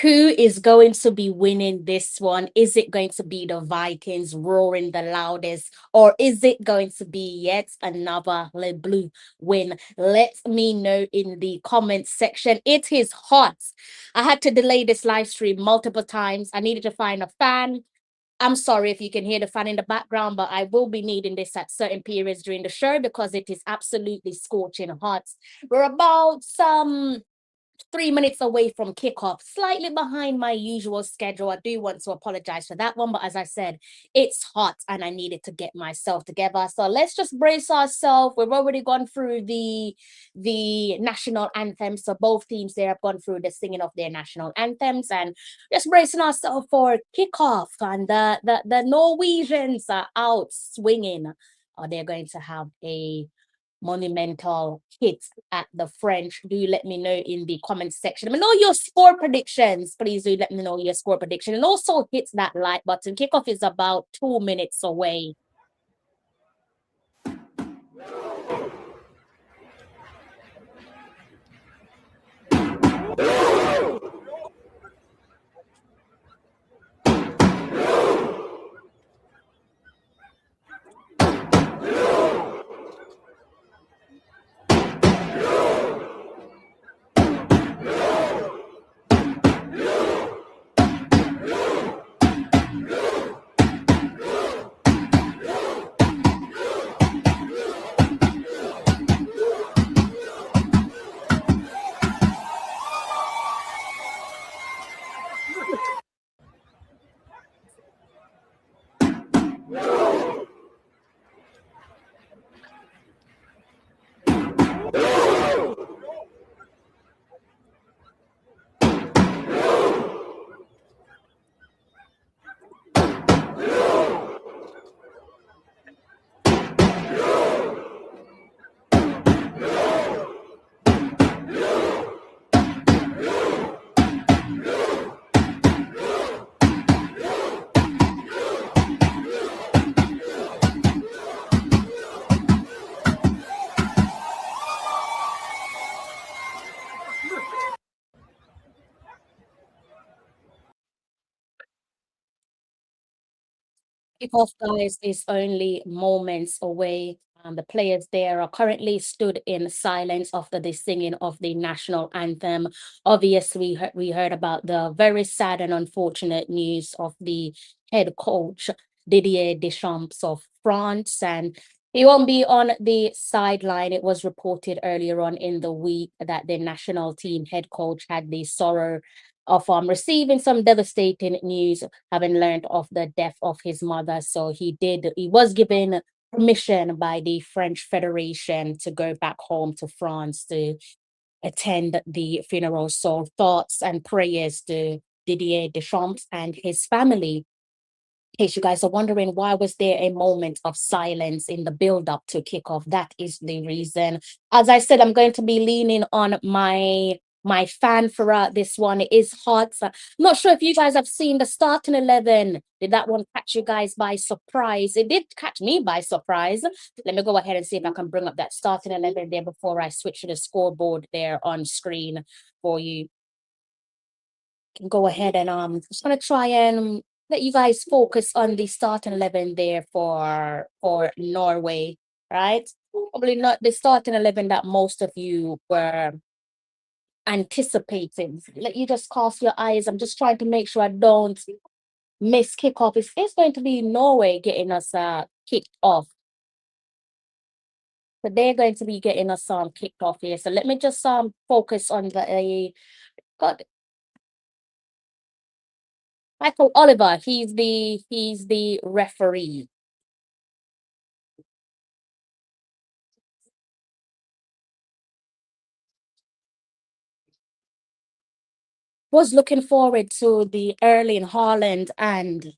Who is going to be winning this one? Is it going to be the Vikings roaring the loudest, or is it going to be yet another Le Bleu win? Let me know in the comments section. It is hot. I had to delay this live stream multiple times. I needed to find a fan. I'm sorry if you can hear the fan in the background, but I will be needing this at certain periods during the show because it is absolutely scorching hot. We're about some 3 minutes away from kickoff, slightly behind my usual schedule. I do want to apologize for that one, but as I said, it's hot and I needed to get myself together. So let's just brace ourselves. We've already gone through the national anthem. So both teams there have gone through the singing of their national anthems and just bracing ourselves for kickoff. And the Norwegians are out swinging. They're going to have a monumental hit at the French. Do let me know in the comments section. Let me know your score predictions. Please do let me know your score prediction. And also hit that like button. Kickoff is about 2 minutes away. Kickoff, guys, is only moments away. The players there are currently stood in silence after the singing of the national anthem. Obviously, we heard about the very sad and unfortunate news of the head coach, Didier Deschamps of France, and he won't be on the sideline. It was reported earlier on in the week that the national team head coach had the sorrow of receiving some devastating news, having learned of the death of his mother. So he was given permission by the French Federation to go back home to France to attend the funeral. So thoughts and prayers to Didier Deschamps and his family. In case you guys are wondering why was there a moment of silence in the build-up to kickoff, that is the reason. As I said, I'm going to be leaning on my fan for this one. It is hot. So I'm not sure if you guys have seen the starting 11. Did that one catch you guys by surprise? It did catch me by surprise. Let me go ahead and see if I can bring up that starting 11 there before I switch to the scoreboard there on screen for you. Can go ahead and just gonna try and let you guys focus on the starting 11 there for Norway, right? Probably not the starting 11 that most of you were anticipating. Let you just cast your eyes. I'm just trying to make sure I don't miss kickoff. It's going to be Norway getting us kicked off. So they're going to be getting us kicked off here. So let me just focus on the got Michael Oliver. He's the referee. Was looking forward to the Erling Haaland, and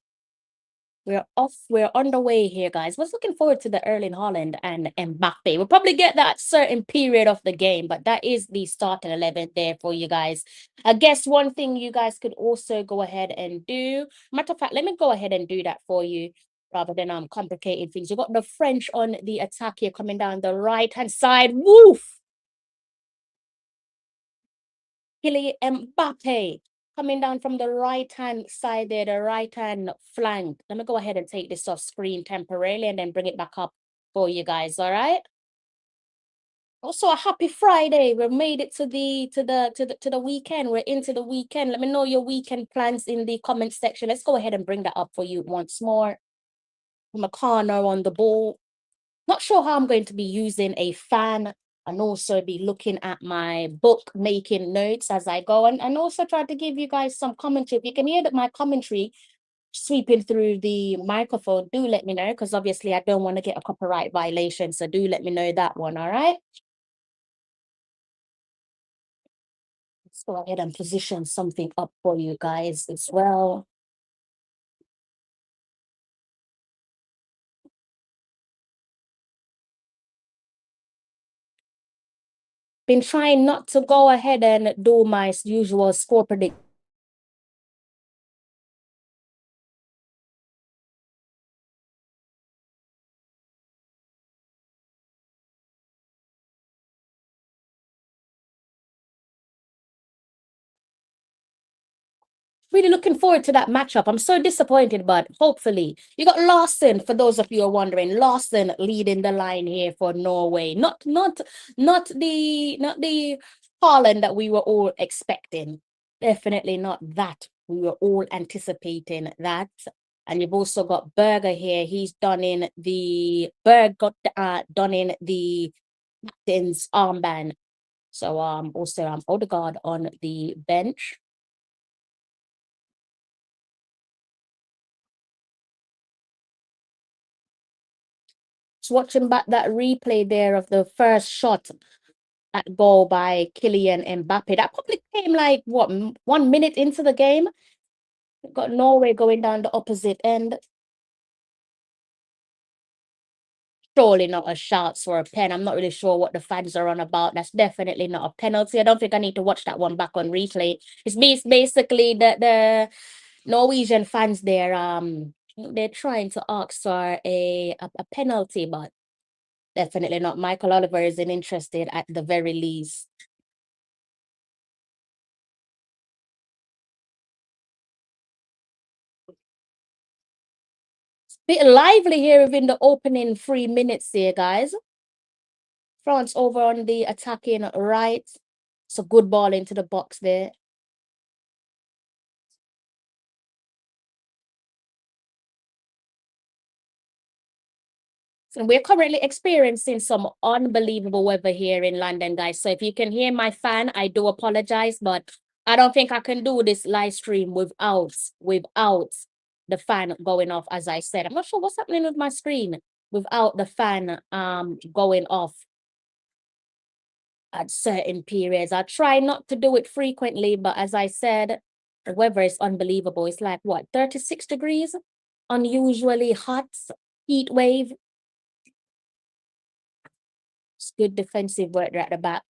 we're off. We're underway here, guys. Was looking forward to the Erling Haaland and Mbappe. We'll probably get that certain period of the game, but that is the starting 11 there for you guys. I guess one thing you guys could also go ahead and do. Matter of fact, let me go ahead and do that for you rather than complicating things. You've got the French on the attack here coming down the right hand side. Woof! Kylian Mbappe coming down from the right-hand side there, the right-hand flank. Let me go ahead and take this off screen temporarily and then bring it back up for you guys, all right? Also, a happy Friday. We made it to the weekend. We're into the weekend. Let me know your weekend plans in the comment section. Let's go ahead and bring that up for you once more. From a corner on the ball. Not sure how I'm going to be using a fan and also be looking at my book, making notes as I go, and also try to give you guys some commentary. If you can hear that my commentary sweeping through the microphone, do let me know, because obviously I don't want to get a copyright violation. So do let me know that one, all right? Let's go ahead and position something up for you guys as well. Been trying not to go ahead and do my usual score prediction. Really looking forward to that matchup. I'm so disappointed, but hopefully you got Lawson. For those of you who are wondering, Lawson leading the line here for Norway. Not the Haaland that we were all expecting. Definitely not that. We were all anticipating that. And you've also got Berger here. He's donning the donning the captain's armband. So also Odegaard on the bench. Watching back that replay there of the first shot at goal by Kylian Mbappe. That probably came like what 1 minute into the game. Got Norway going down the opposite end. Surely not a shout for a pen. I'm not really sure what the fans are on about. That's definitely not a penalty. I don't think I need to watch that one back on replay. It's basically the Norwegian fans there. They're trying to ask for a penalty, but definitely not. Michael Oliver isn't interested at the very least. Bit lively here within the opening 3 minutes here, guys. France over on the attacking right. It's a good ball into the box there. So we're currently experiencing some unbelievable weather here in London, guys. So if you can hear my fan, I do apologize, but I don't think I can do this live stream without the fan going off, as I said. I'm not sure what's happening with my screen without the fan going off at certain periods. I try not to do it frequently, but as I said, the weather is unbelievable. It's like what, 36 degrees? Unusually hot heat wave. It's good defensive work right at the back.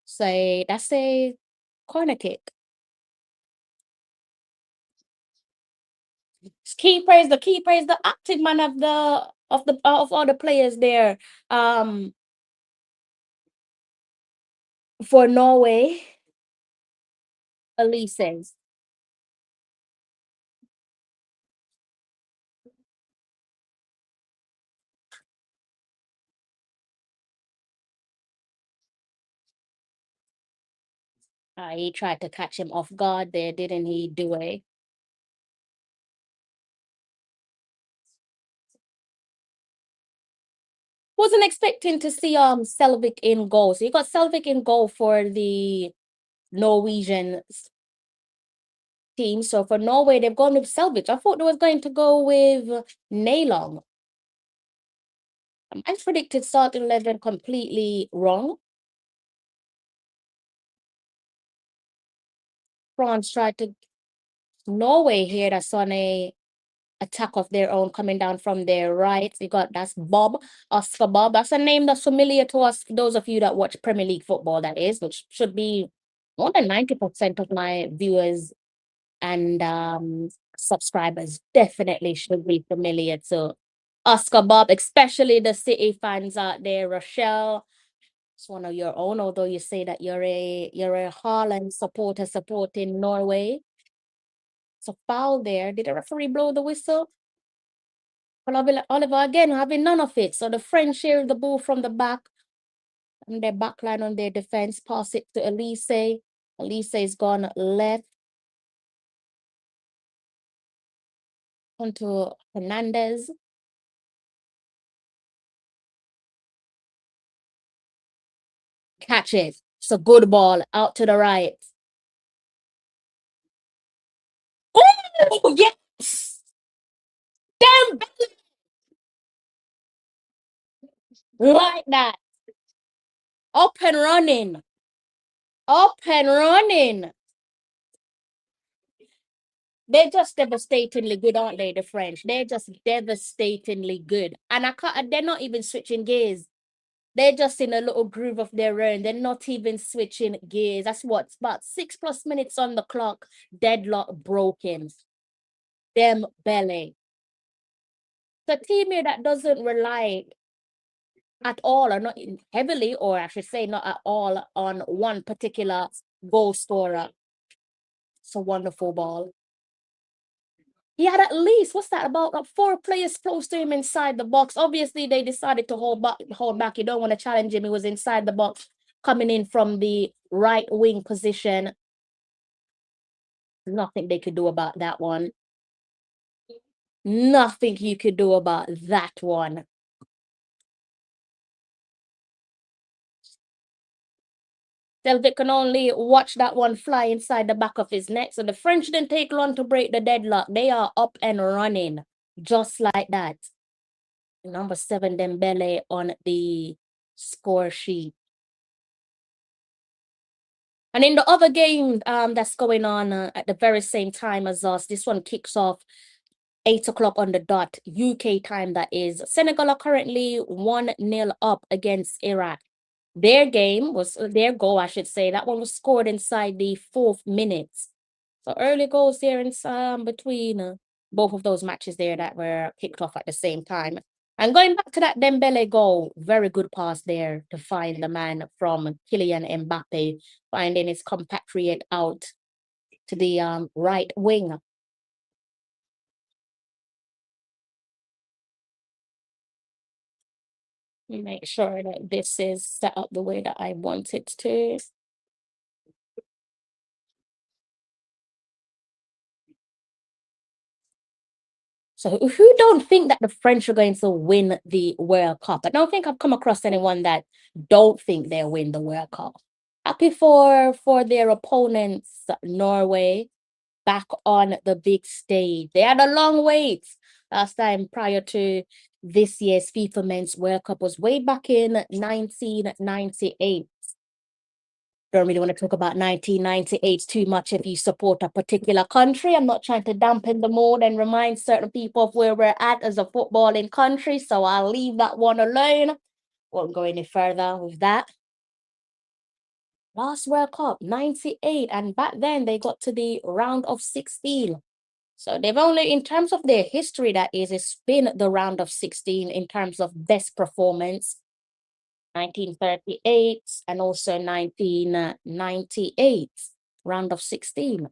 So that's a corner kick. The keeper is the active man of all the players there. For Norway, Elise says. He tried to catch him off guard there, didn't he, Due? Wasn't expecting to see Selvik in goal. So you got Selvik in goal for the Norwegian team. So for Norway, they've gone with Selvik. I thought they was going to go with Nailong. I predicted starting 11 completely wrong. France tried to Norway here. That's on a attack of their own coming down from their right. You got that's Oscar Bob. That's a name that's familiar to us, those of you that watch Premier League football, that is, which should be more than 90% of my viewers and subscribers definitely should be familiar to Oscar Bob, especially the City fans out there. Rochelle, it's one of your own, although you say that you're a Haaland supporter supporting Norway. It's a foul there. Did the referee blow the whistle? Well, Oliver again having none of it. So the French share the ball from the back and their backline on their defense. Pass it to Elise. Elise is gone left onto Hernandez. Catch it. It's a good ball out to the right. Oh, yes! Damn, like that. Up and running. Up and running. They're just devastatingly good, aren't they, the French? They're just devastatingly good. And they're not even switching gears. They're just in a little groove of their own. They're not even switching gears. That's what, about 6+ minutes on the clock. Deadlock broken. Dembélé. The team here that doesn't rely at all, or not heavily, or I should say not at all, on one particular goal scorer. It's a wonderful ball. He had at least, what's that, about 4 players close to him inside the box. Obviously, they decided to hold back. You don't want to challenge him. He was inside the box, coming in from the right wing position. Nothing they could do about that one. Nothing you could do about that one. Delvic can only watch that one fly inside the back of his neck. So the French didn't take long to break the deadlock. They are up and running just like that. Number 7, Dembélé on the score sheet. And in the other game that's going on at the very same time as us, this one kicks off 8 o'clock on the dot, UK time that is. Senegal are currently 1-0 up against Iraq. Their goal, I should say, that one was scored inside the 4th minute. So early goals there in between both of those matches there that were kicked off at the same time. And going back to that Dembélé goal, very good pass there to find the man from Kylian Mbappe, finding his compatriot out to the right wing. Make sure that this is set up the way that I want it to. So who don't think that the French are going to win the World Cup? I don't think I've come across anyone that don't think they'll win the World Cup. Happy for their opponents, Norway, back on the big stage. They had a long wait. Last time prior to this year's FIFA Men's World Cup was way back in 1998. Don't really want to talk about 1998 too much if you support a particular country. I'm not trying to dampen the mood and remind certain people of where we're at as a footballing country, so I'll leave that one alone. Won't go any further with that. Last World Cup, 98, and back then they got to the round of 16. So they've only, in terms of their history, that is, it's been the round of 16 in terms of best performance. 1938 and also 1998, round of 16.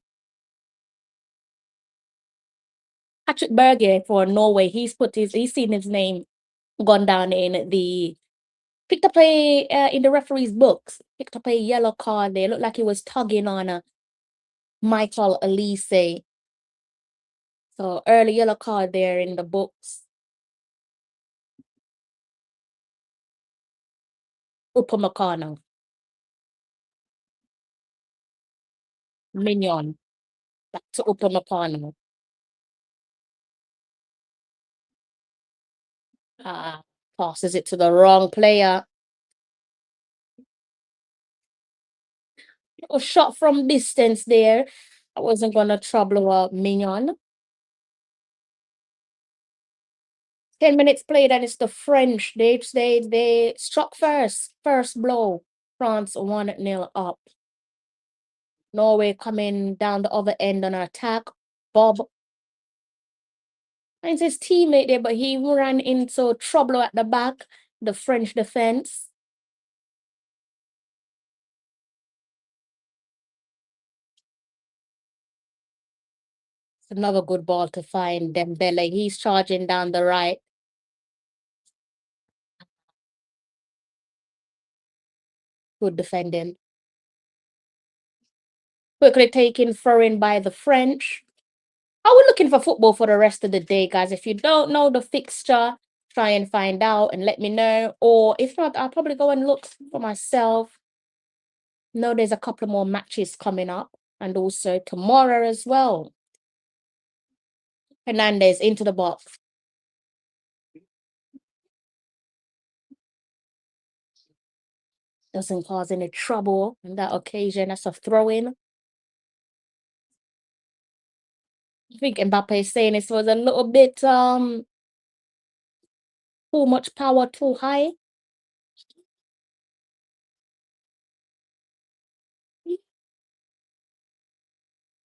Patrick Berger for Norway, he's seen his name gone down in the picked up in the referee's books, picked up a yellow card there. Looked like he was tugging on a Michael Elise. So early yellow card there in the books. Upamecano. Mignon. Back to Upamecano. Passes it to the wrong player. A shot from distance there. I wasn't gonna trouble Mignon. 10 minutes played, and it's the French. They struck first blow. France 1-0 up. Norway coming down the other end on an attack. Bob finds his teammate there, but he ran into trouble at the back, the French defense. It's another good ball to find Dembélé. He's charging down the right. Good defending. Quickly taken throw in by the French. Are we looking for football for the rest of the day, guys? If you don't know the fixture, try and find out and let me know. Or if not, I'll probably go and look for myself. No, there's a couple more matches coming up. And also tomorrow as well. Hernandez into the box. Doesn't cause any trouble on that occasion. That's a throw-in. I think Mbappe is saying this was a little bit too much power too high.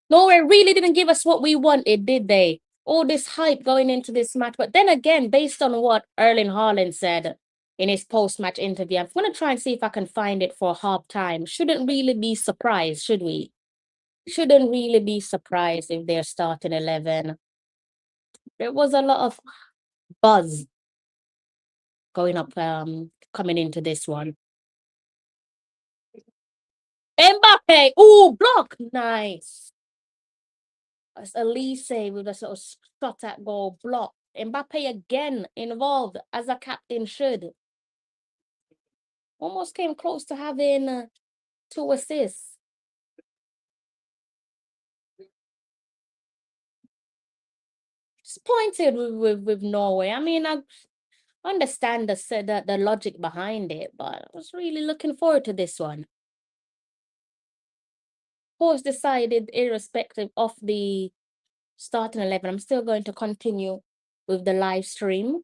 Norway really didn't give us what we wanted, did they? All this hype going into this match. But then again, based on what Erling Haaland said in his post-match interview, I'm going to try and see if I can find it for halftime. Shouldn't really be surprised, should we? Shouldn't really be surprised if they're starting 11. There was a lot of buzz going up, coming into this one. Mbappe, ooh, block, nice. That's Elise with a sort of shot at goal block. Mbappe again involved as a captain should. Almost came close to having 2 assists. Disappointed with Norway. I mean, I understand the logic behind it, but I was really looking forward to this one. Course decided, irrespective of the starting 11, I'm still going to continue with the live stream.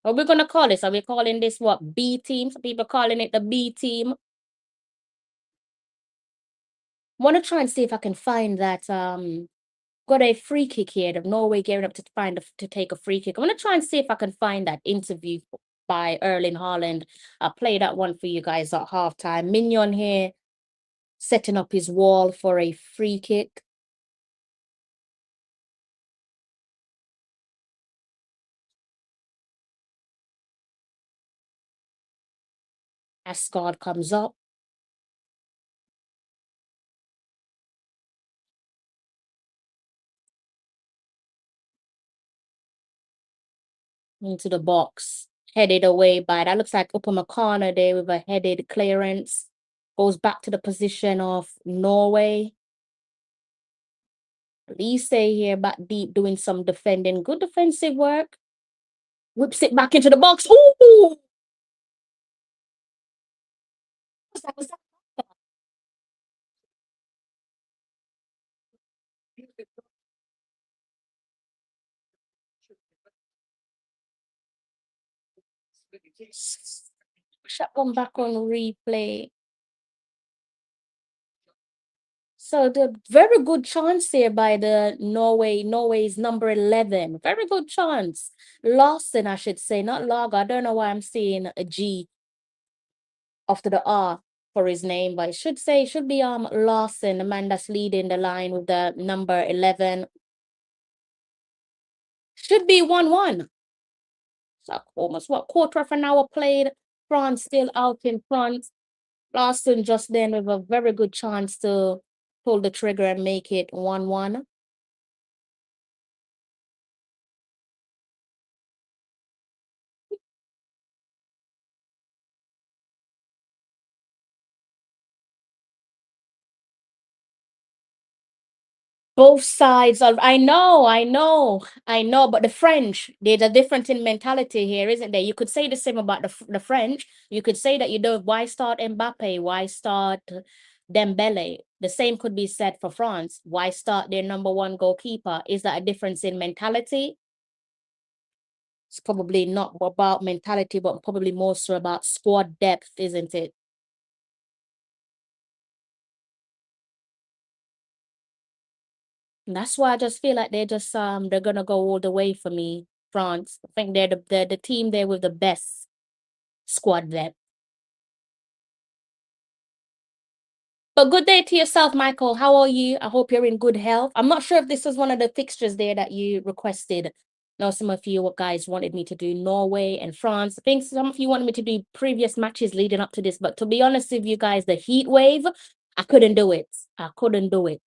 What are we going to call this? Are we calling this what? B team? Some people calling it the B team. Want to try and see if I can find that got a free kick here. The Norway gearing up to take a free kick. I'm gonna try and see if I can find that interview by Erling Haaland. I'll play that one for you guys at halftime. Mignon here setting up his wall for a free kick. Asgard comes up. Into the box. Headed away by that. Looks like Upamecano there with a headed clearance. Goes back to the position of Norway. Lise here back deep doing some defending. Good defensive work. Whips it back into the box. Ooh! Was that? Shot one back on replay. So the very good chance here by the Norway's number 11. Very good chance. Lawson, I should say, not Lager. I don't know why I'm seeing a G after the R for his name, but it should be Lawson, the man that's leading the line with the number 11. Should be 1-1. So almost what, quarter of an hour played. France still out in front. Lawson just then with a very good chance to pull the trigger and make it 1-1. Both sides of I know, but the French, there's a difference in mentality here, isn't there? You could say the same about the French. You could say that you don't, why start Mbappe? Why start Dembele? The same could be said for France. Why start their number 1 goalkeeper? Is that a difference in mentality? It's probably not about mentality, but probably more so about squad depth, isn't it? That's why I just feel like they're gonna go all the way for me, France. I think they're the team there with the best squad there. But good day to yourself, Michael. How are you? I hope you're in good health. I'm not sure if this was one of the fixtures there that you requested. I know some of you guys wanted me to do Norway and France. I think some of you wanted me to do previous matches leading up to this. But to be honest with you guys, the heat wave, I couldn't do it. I couldn't do it.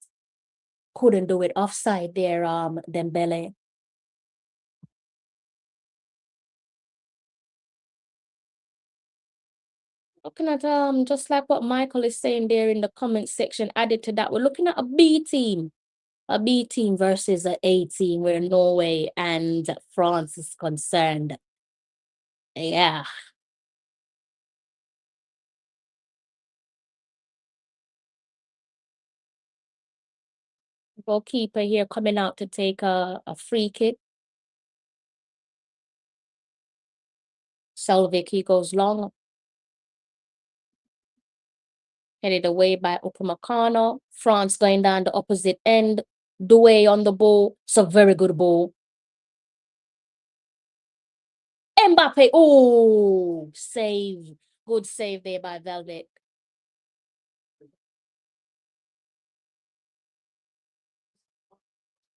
Couldn't do it. Offside there, Dembélé. Looking at just like what Michael is saying there in the comment section, added to that, we're looking at a B team versus a A team where Norway and France is concerned. Yeah, goalkeeper here coming out to take a free kick. Selvik, he goes long, headed away by Upamecano. France going down the opposite end. Doué on the ball. It's a very good ball. Mbappe, oh, save. Good save there by Velvet.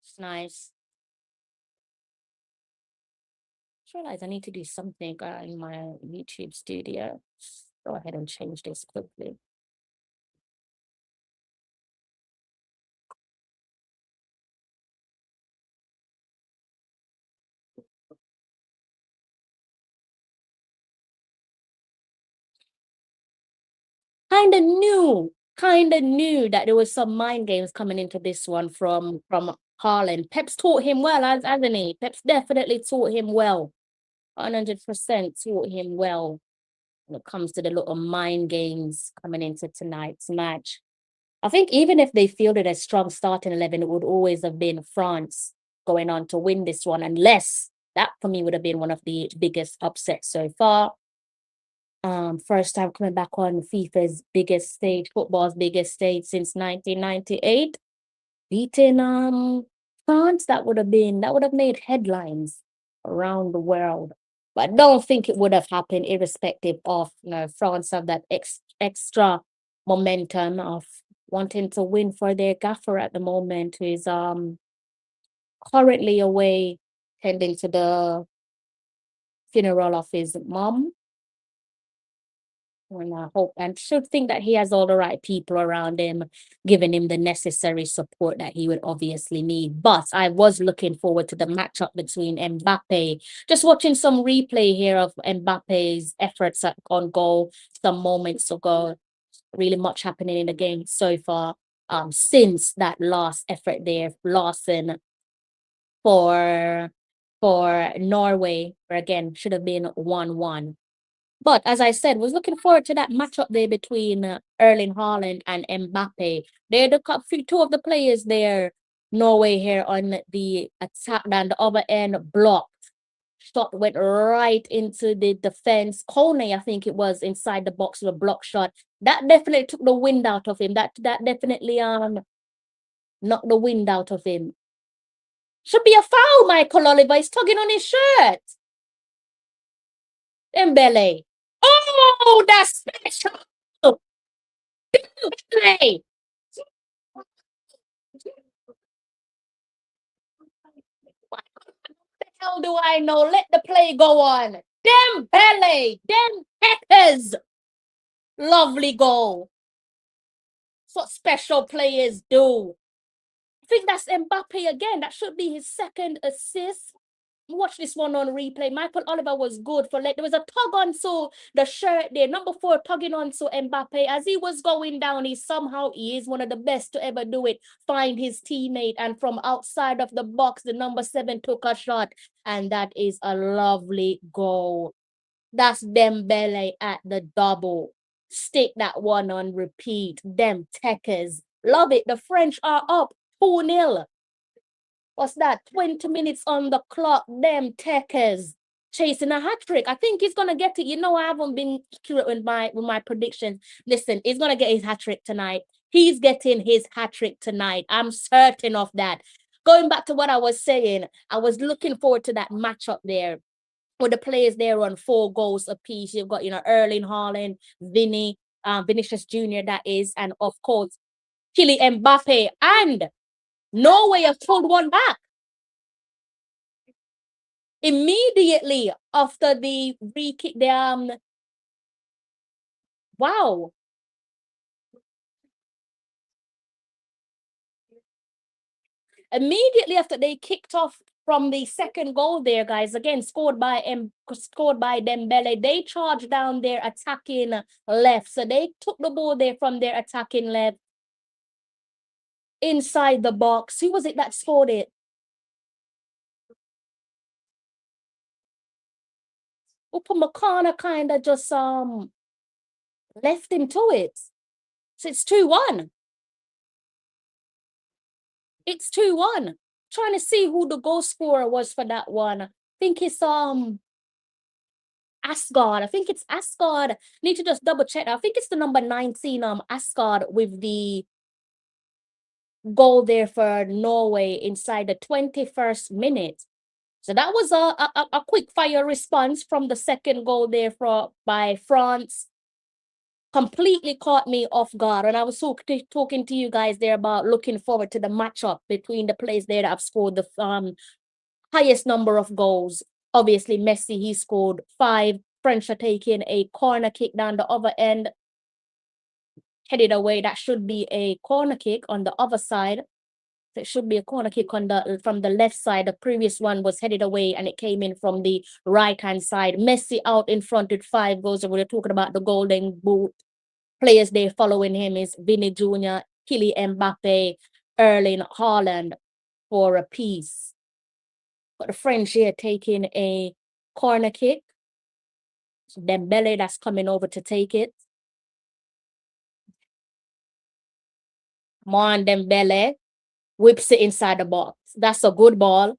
It's nice. Just realized I need to do something in my YouTube studio. Go ahead and change this quickly. Kind of knew that there was some mind games coming into this one from Haaland. Pep's taught him well, hasn't he? Pep's definitely taught him well. 100% taught him well when it comes to the little mind games coming into tonight's match. I think even if they fielded a strong starting 11, it would always have been France going on to win this one, unless that for me would have been one of the biggest upsets so far. First time coming back on FIFA's biggest stage, football's biggest stage since 1998, beating France. That would have made headlines around the world. But I don't think it would have happened, irrespective of France have that extra momentum of wanting to win for their gaffer at the moment, who is currently away tending to the funeral of his mom. And I hope and should think that he has all the right people around him, giving him the necessary support that he would obviously need. But I was looking forward to the matchup between Mbappe. Just watching some replay here of Mbappe's efforts on goal some moments ago. Really much happening in the game so far. Since that last effort there, Lawson for Norway, where again should have been 1-1. But as I said, was looking forward to that matchup there between Erling Haaland and Mbappe. They're two of the players there. Norway here on the attack, and the other end blocked. Shot went right into the defense. Kone, I think it was, inside the box with a block shot. That definitely took the wind out of him. That definitely knocked the wind out of him. Should be a foul, Michael Oliver. He's tugging on his shirt. Dembele. Oh, that's special. Dembele. What the hell do I know? Let the play go on. Dembele. Dem Peppers. Lovely goal. That's what special players do. I think that's Mbappe again. That should be his second assist. Watch this one on replay. Michael Oliver was good for there was a tug on so the shirt there. Number 4 tugging on so Mbappe. As he was going down, he is one of the best to ever do it. Find his teammate, and from outside of the box, the number 7 took a shot, and that is a lovely goal. That's Dembele at the double. Stick that one on repeat. Them techers. Love it. The French are up 2-0. What's that? 20 minutes on the clock. Them techers chasing a hat trick. I think he's gonna get it. I haven't been accurate with my predictions. Listen, he's gonna get his hat trick tonight. He's getting his hat trick tonight. I'm certain of that. Going back to what I was saying, I was looking forward to that matchup there with the players there on 4 goals apiece. You've got, Erling Haaland, Vinicius Jr., that is, and of course, Kylian Mbappe. And Norway have pulled one back immediately after the free kick. Wow. Immediately after they kicked off from the second goal there, guys, again, scored by Dembélé, they charged down their attacking left. So they took the ball there from their attacking left inside the box. Who was it that scored it? Upamecano kind of just left him to it. So it's 2-1. It's 2-1. Trying to see who the goal scorer was for that one. I think it's Asgard. I think it's Asgard. Need to just double check. I think it's the number 19 Asgard with the goal there for Norway inside the 21st minute. So that was a quick fire response from the second goal there by France. Completely caught me off guard. And I was talking to you guys there about looking forward to the matchup between the players there that have scored the highest number of goals. Obviously, Messi, he scored 5. French are taking a corner kick down the other end, headed away. That should be a corner kick on the other side. So it should be a corner kick from the left side. The previous one was headed away and it came in from the right-hand side. Messi out in front with 5 goals. And we're talking about the golden boot. Players there following him is Vinny Jr., Kylian Mbappe, Erling Haaland for a piece. But the French here taking a corner kick. So Dembélé that's coming over to take it. Come on, Dembélé. Whips it inside the box. That's a good ball.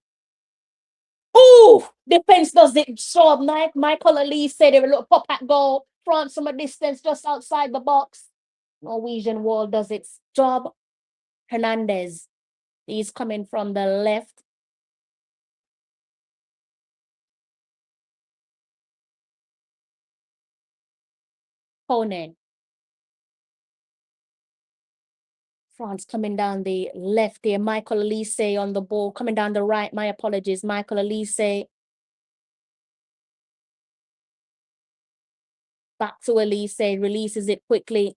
Oh, defense does it job. Michael Ali said a little pop at goal. France from a distance just outside the box. Norwegian wall does its job. Hernandez. He's coming from the left. Kone. France coming down the left here. Michael Elise on the ball. Coming down the right. My apologies. Michael Elise. Back to Elise. Releases it quickly.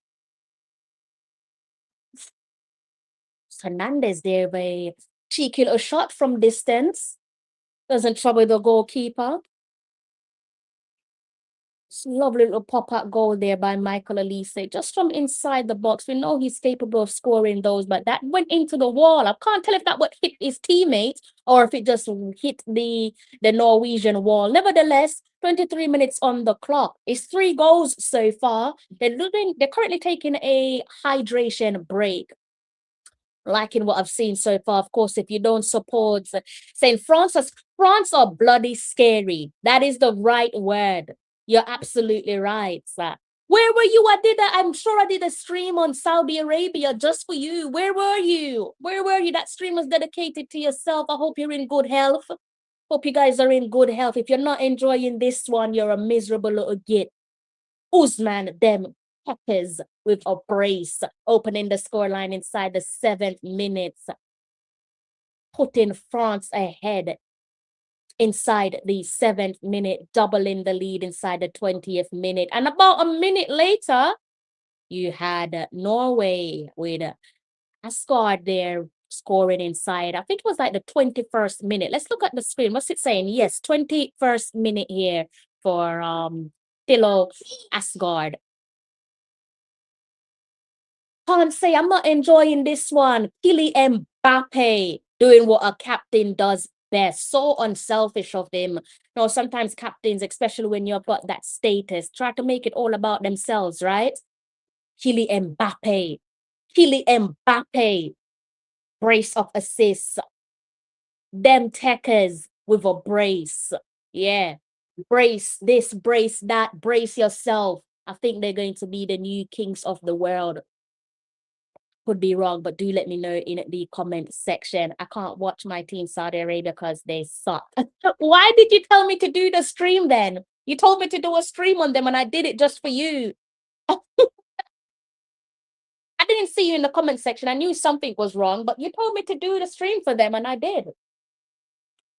Hernandez there. A cheeky little shot from distance. Doesn't trouble the goalkeeper. Lovely little pop-up goal there by Michael Elise. Just from inside the box. We know he's capable of scoring those, but that went into the wall. I can't tell if that would hit his teammates or if it just hit the Norwegian wall. Nevertheless, 23 minutes on the clock. It's 3 goals so far. They're currently taking a hydration break. Liking what I've seen so far. Of course, if you don't support saying France are bloody scary. That is the right word. You're absolutely right, sir. Where were you? I'm sure I did a stream on Saudi Arabia just for you. Where were you? Where were you? That stream was dedicated to yourself. I hope you're in good health. Hope you guys are in good health. If you're not enjoying this one, you're a miserable little git. Usman them Peppers with a brace, opening the scoreline inside the 7th minute, putting France ahead inside the 7th minute, doubling the lead inside the 20th minute. And about a minute later, you had Norway with Asgard there scoring inside. I think it was like the 21st minute. Let's look at the screen. What's it saying? Yes, 21st minute here for Thilo Asgard. Can't say I'm not enjoying this one. Kylian Mbappe doing what a captain does best. So unselfish of him. Sometimes captains, especially when you've got that status, try to make it all about themselves, right? Kylian Mbappe. Kylian Mbappe. Brace of assists. Them techers with a brace. Yeah. Brace this, brace that, brace yourself. I think they're going to be the new kings of the world. Could be wrong, but do let me know in the comment section. I can't watch my team Saudi Arabia because they suck. Why did you tell me to do the stream then? You told me to do a stream on them and I did it just for you. I didn't see you in the comment section. I knew something was wrong, but you told me to do the stream for them and I did.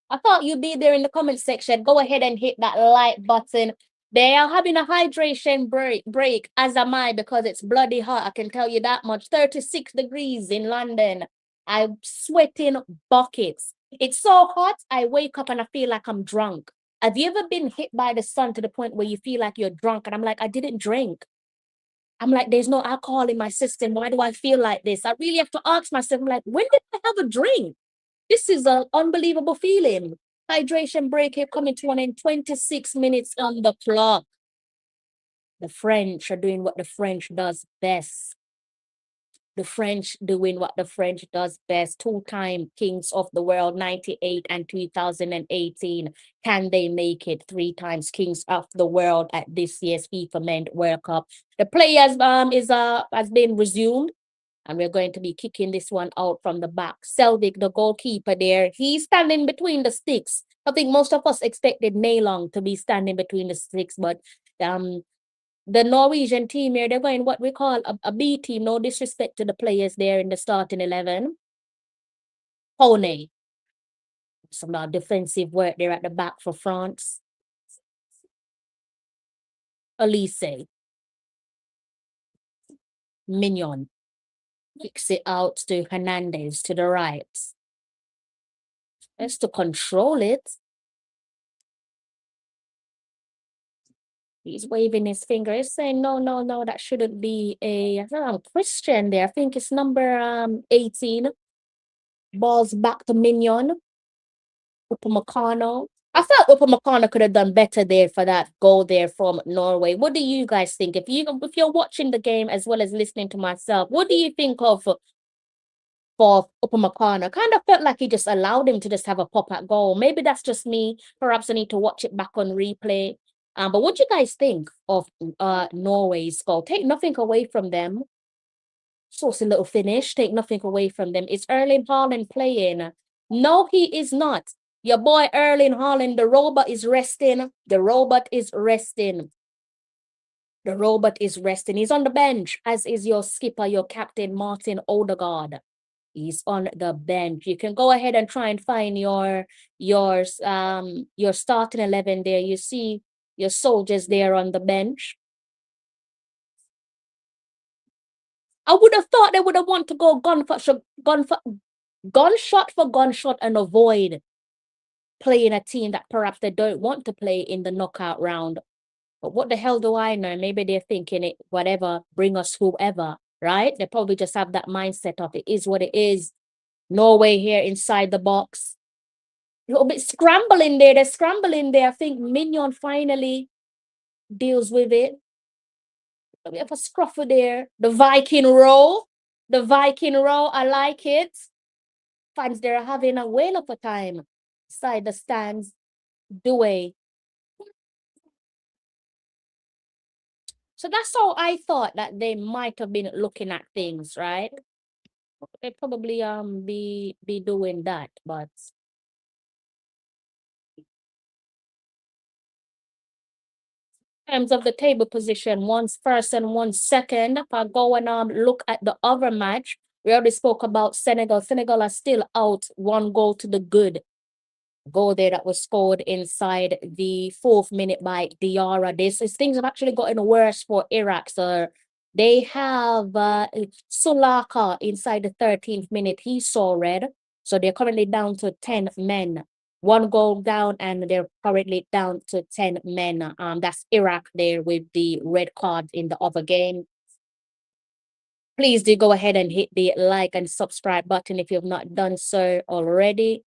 I thought you'd be there in the comment section. Go ahead and hit that like button. They are having a hydration break, as am I, because it's bloody hot. I can tell you that much. 36 degrees in London. I'm sweating buckets. It's so hot, I wake up and I feel like I'm drunk. Have you ever been hit by the sun to the point where you feel like you're drunk? And I'm like, I didn't drink. I'm like, there's no alcohol in my system. Why do I feel like this? I really have to ask myself, I'm like, when did I have a drink? This is an unbelievable feeling. Hydration break here coming to an end, 26 minutes on the clock. The French are doing what the French does best. The French doing what the French does best. Two-time kings of the world, 98 and 2018. Can they make it? 3 times kings of the world at this year's FIFA Men's World Cup. The players has been resumed. And we're going to be kicking this one out from the back. Selvik, the goalkeeper there, he's standing between the sticks. I think most of us expected Naylong to be standing between the sticks, but the Norwegian team here, they're going what we call a B team. No disrespect to the players there in the starting 11. Pone. Some defensive work there at the back for France. Elise. Mignon. Kicks it out to Hernandez to the right. Has to control it. He's waving his finger. He's saying, no, no, no, that shouldn't be a Christian there. I think it's number 18. Balls back to Mignon. Upamecano. I thought Upamecano could have done better there for that goal there from Norway. What do you guys think? If you're watching the game as well as listening to myself, what do you think of for Upamecano? Kind of felt like he just allowed him to just have a pop at goal. Maybe that's just me. Perhaps I need to watch it back on replay. But what do you guys think of Norway's goal? Take nothing away from them. Saucy little finish. Take nothing away from them. Is Erling Haaland playing? No, he is not. Your boy Erling Haaland, the robot is resting. The robot is resting. The robot is resting. He's on the bench, as is your skipper, your captain, Martin Odegaard. He's on the bench. You can go ahead and try and find your starting 11 there. You see your soldiers there on the bench. I would have thought they would have want to go gunshot for gunshot and avoid playing a team that perhaps they don't want to play in the knockout round. But what the hell do I know? Maybe they're thinking it, whatever, bring us whoever, right? They probably just have that mindset of it is what it is. Norway here inside the box. A little bit scrambling there. They're scrambling there. I think Mignon finally deals with it. We have a scruffle there. The Viking roll. The Viking roll. I like it. Fans, they're having a whale of a time. Inside the stands. Dewey. So that's how I thought that they might have been looking at things, right? They probably be doing that, but in terms of the table position, one's first and one's second. If I go and look at the other match, we already spoke about Senegal. Senegal are still out 1 goal to the good. Goal there that was scored inside the 4th minute by Diarra. Things have actually gotten worse for Iraq. So they have Sulaka inside the 13th minute. He saw red. So they're currently down to 10 men. 1 goal down, and they're currently down to 10 men. That's Iraq there with the red card in the other game. Please do go ahead and hit the like and subscribe button if you've not done so already.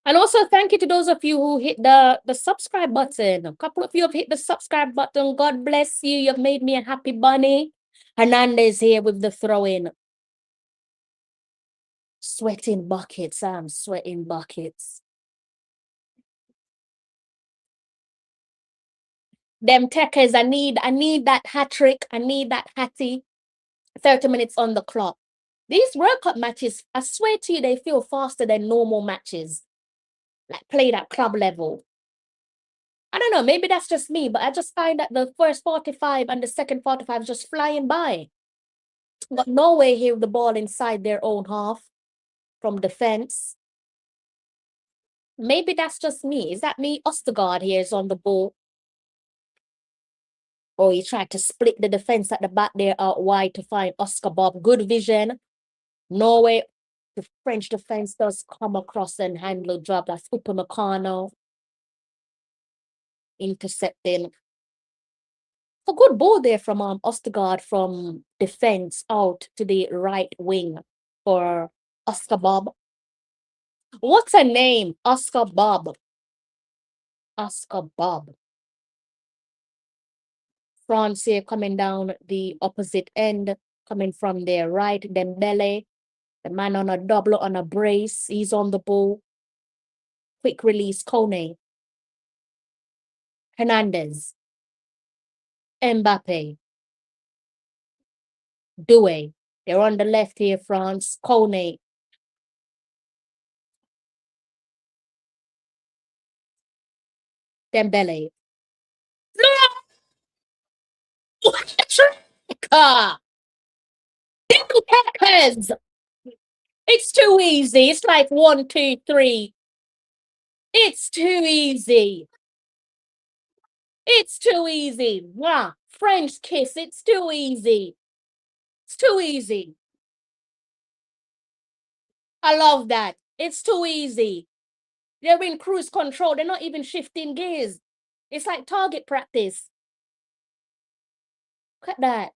And also thank you to those of you who hit the subscribe button. A couple of you have hit the subscribe button. God bless you. You've made me a happy bunny. Hernandez here with the throw-in. Sweating buckets. I'm sweating buckets. Them techers, I need that hat trick. I need that hattie. 30 minutes on the clock. These World Cup matches, I swear to you, they feel faster than normal matches, like played at club level. I don't know, maybe that's just me, but I just find that the first 45 and the second 45 is just flying by. Got Norway here with the ball inside their own half from defense. Maybe that's just me. Is that me? Ostergaard here is on the ball. Oh, he tried to split the defense at the back there out wide to find Oscar Bob. Good vision. Norway, the French defense does come across and handle job. That's Upamecano intercepting. A good ball there from Ostergaard from defense out to the right wing for Oscar Bob. What's her name? Oscar Bob. Oscar Bob. France here coming down the opposite end, coming from their right. Dembélé, the man on a double, on a brace. He's on the ball. Quick release, Kone. Hernandez. Mbappe. Doué. They're on the left here, France. Kone. Dembélé. Peppers. It's too easy. It's like 1, 2, 3. It's too easy. It's too easy. Wow. French kiss. It's too easy. It's too easy. I love that. It's too easy. They're in cruise control. They're not even shifting gears. It's like target practice. Look at that.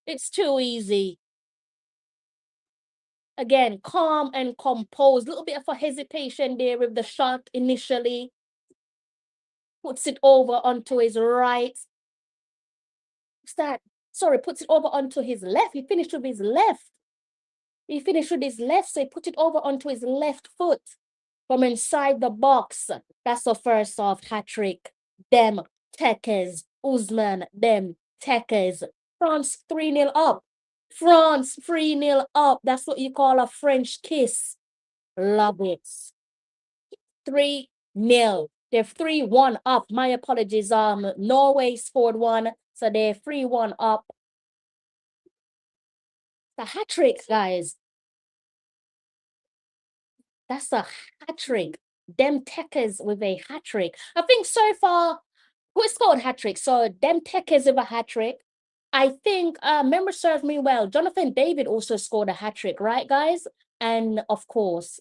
It's too easy. Again, calm and composed. A little bit of a hesitation there with the shot initially. Puts it over onto his right. What's that? Sorry, puts it over onto his left. He finished with his left. He finished with his left, so he put it over onto his left foot from inside the box. That's the first off hat trick. Them Tekers. Usman, them Tekers. France 3-0 up. France 3-0 up. That's what you call a French kiss. Love it. 3-0. They're 3-1 up. My apologies. Norway scored one, so they're 3-1 up. The hat trick, guys. That's a hat trick. Dem Tekers with a hat trick. I think so far, who scored hat trick? So Dem Tekers with a hat trick. I think, memory serves me well, Jonathan David also scored a hat trick, right, guys? And of course,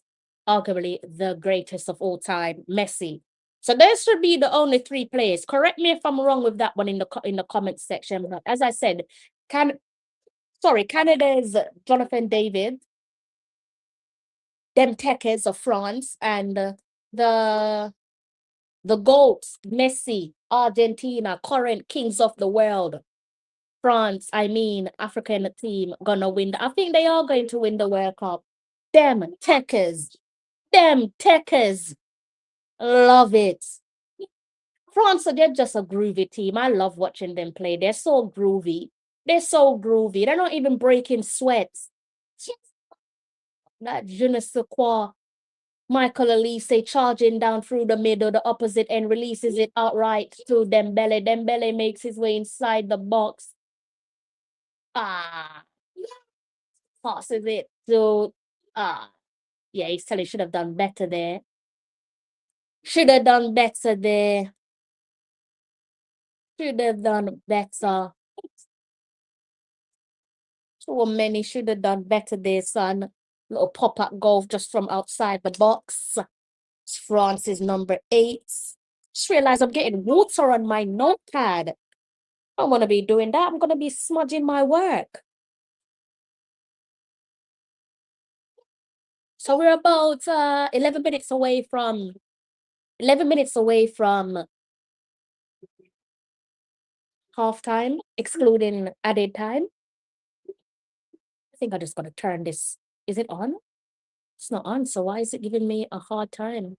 arguably the greatest of all time, Messi. So those should be the only 3 players. Correct me if I'm wrong with that one in the comments section. But as I said, Canada's Jonathan David, Dem Tekers of France, and the GOATs, Messi, Argentina, current kings of the world. France, I mean, African team gonna win. I think they are going to win the World Cup. Them Tekers. Them Tekers. Love it. France, they're just a groovy team. I love watching them play. They're so groovy. They're so groovy. They're not even breaking sweats. That je ne sais quoi. Michael Elise charging down through the middle, the opposite end, releases it outright to Dembele. Dembele makes his way inside the box. Passes it to yeah, he's telling should have done better there. Should have done better there. Should have done better. So many should have done better there, son. Little pop-up goal just from outside the box. It's France's number 8. Just realized I'm getting water on my notepad. I don't want to be doing that. I'm going to be smudging my work. So we're about 11 minutes away from halftime, excluding added time. I think I just got to turn this. Is it on? It's not on, so why is it giving me a hard time?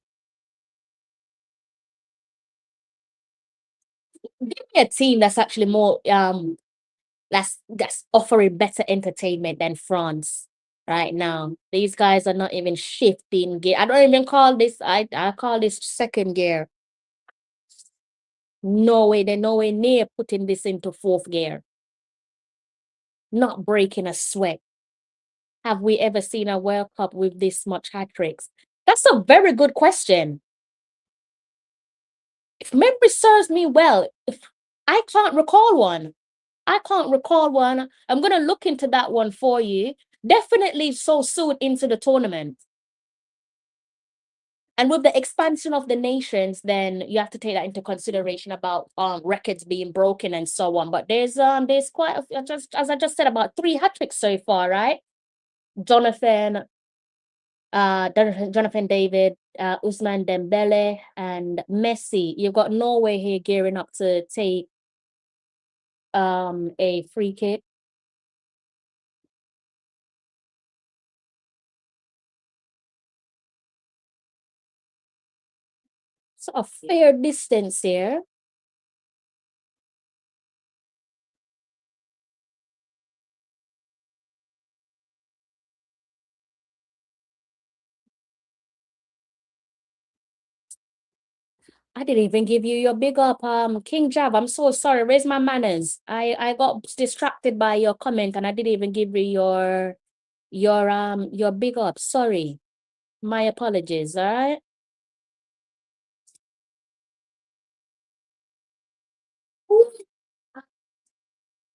Give me a team that's actually more That's offering better entertainment than France right now. These guys are not even shifting gear. I don't even call this. I call this second gear. Norway, they're nowhere near putting this into fourth gear. Not breaking a sweat. Have we ever seen a World Cup with this much hat tricks? That's a very good question. If memory serves me well, I can't recall one. I can't recall one. I'm gonna look into that one for you. Definitely so soon into the tournament. And with the expansion of the nations, then you have to take that into consideration about records being broken and so on. But there's quite a, just as I just said, about 3 hat tricks so far, right? Jonathan Jonathan David, Usman Dembele, and Messi. You've got Norway here gearing up to take a free kick. So a fair distance here. I didn't even give you your big up, King Jav. I'm so sorry. Raise my manners. I got distracted by your comment and I didn't even give you your big up. Sorry. My apologies, all right?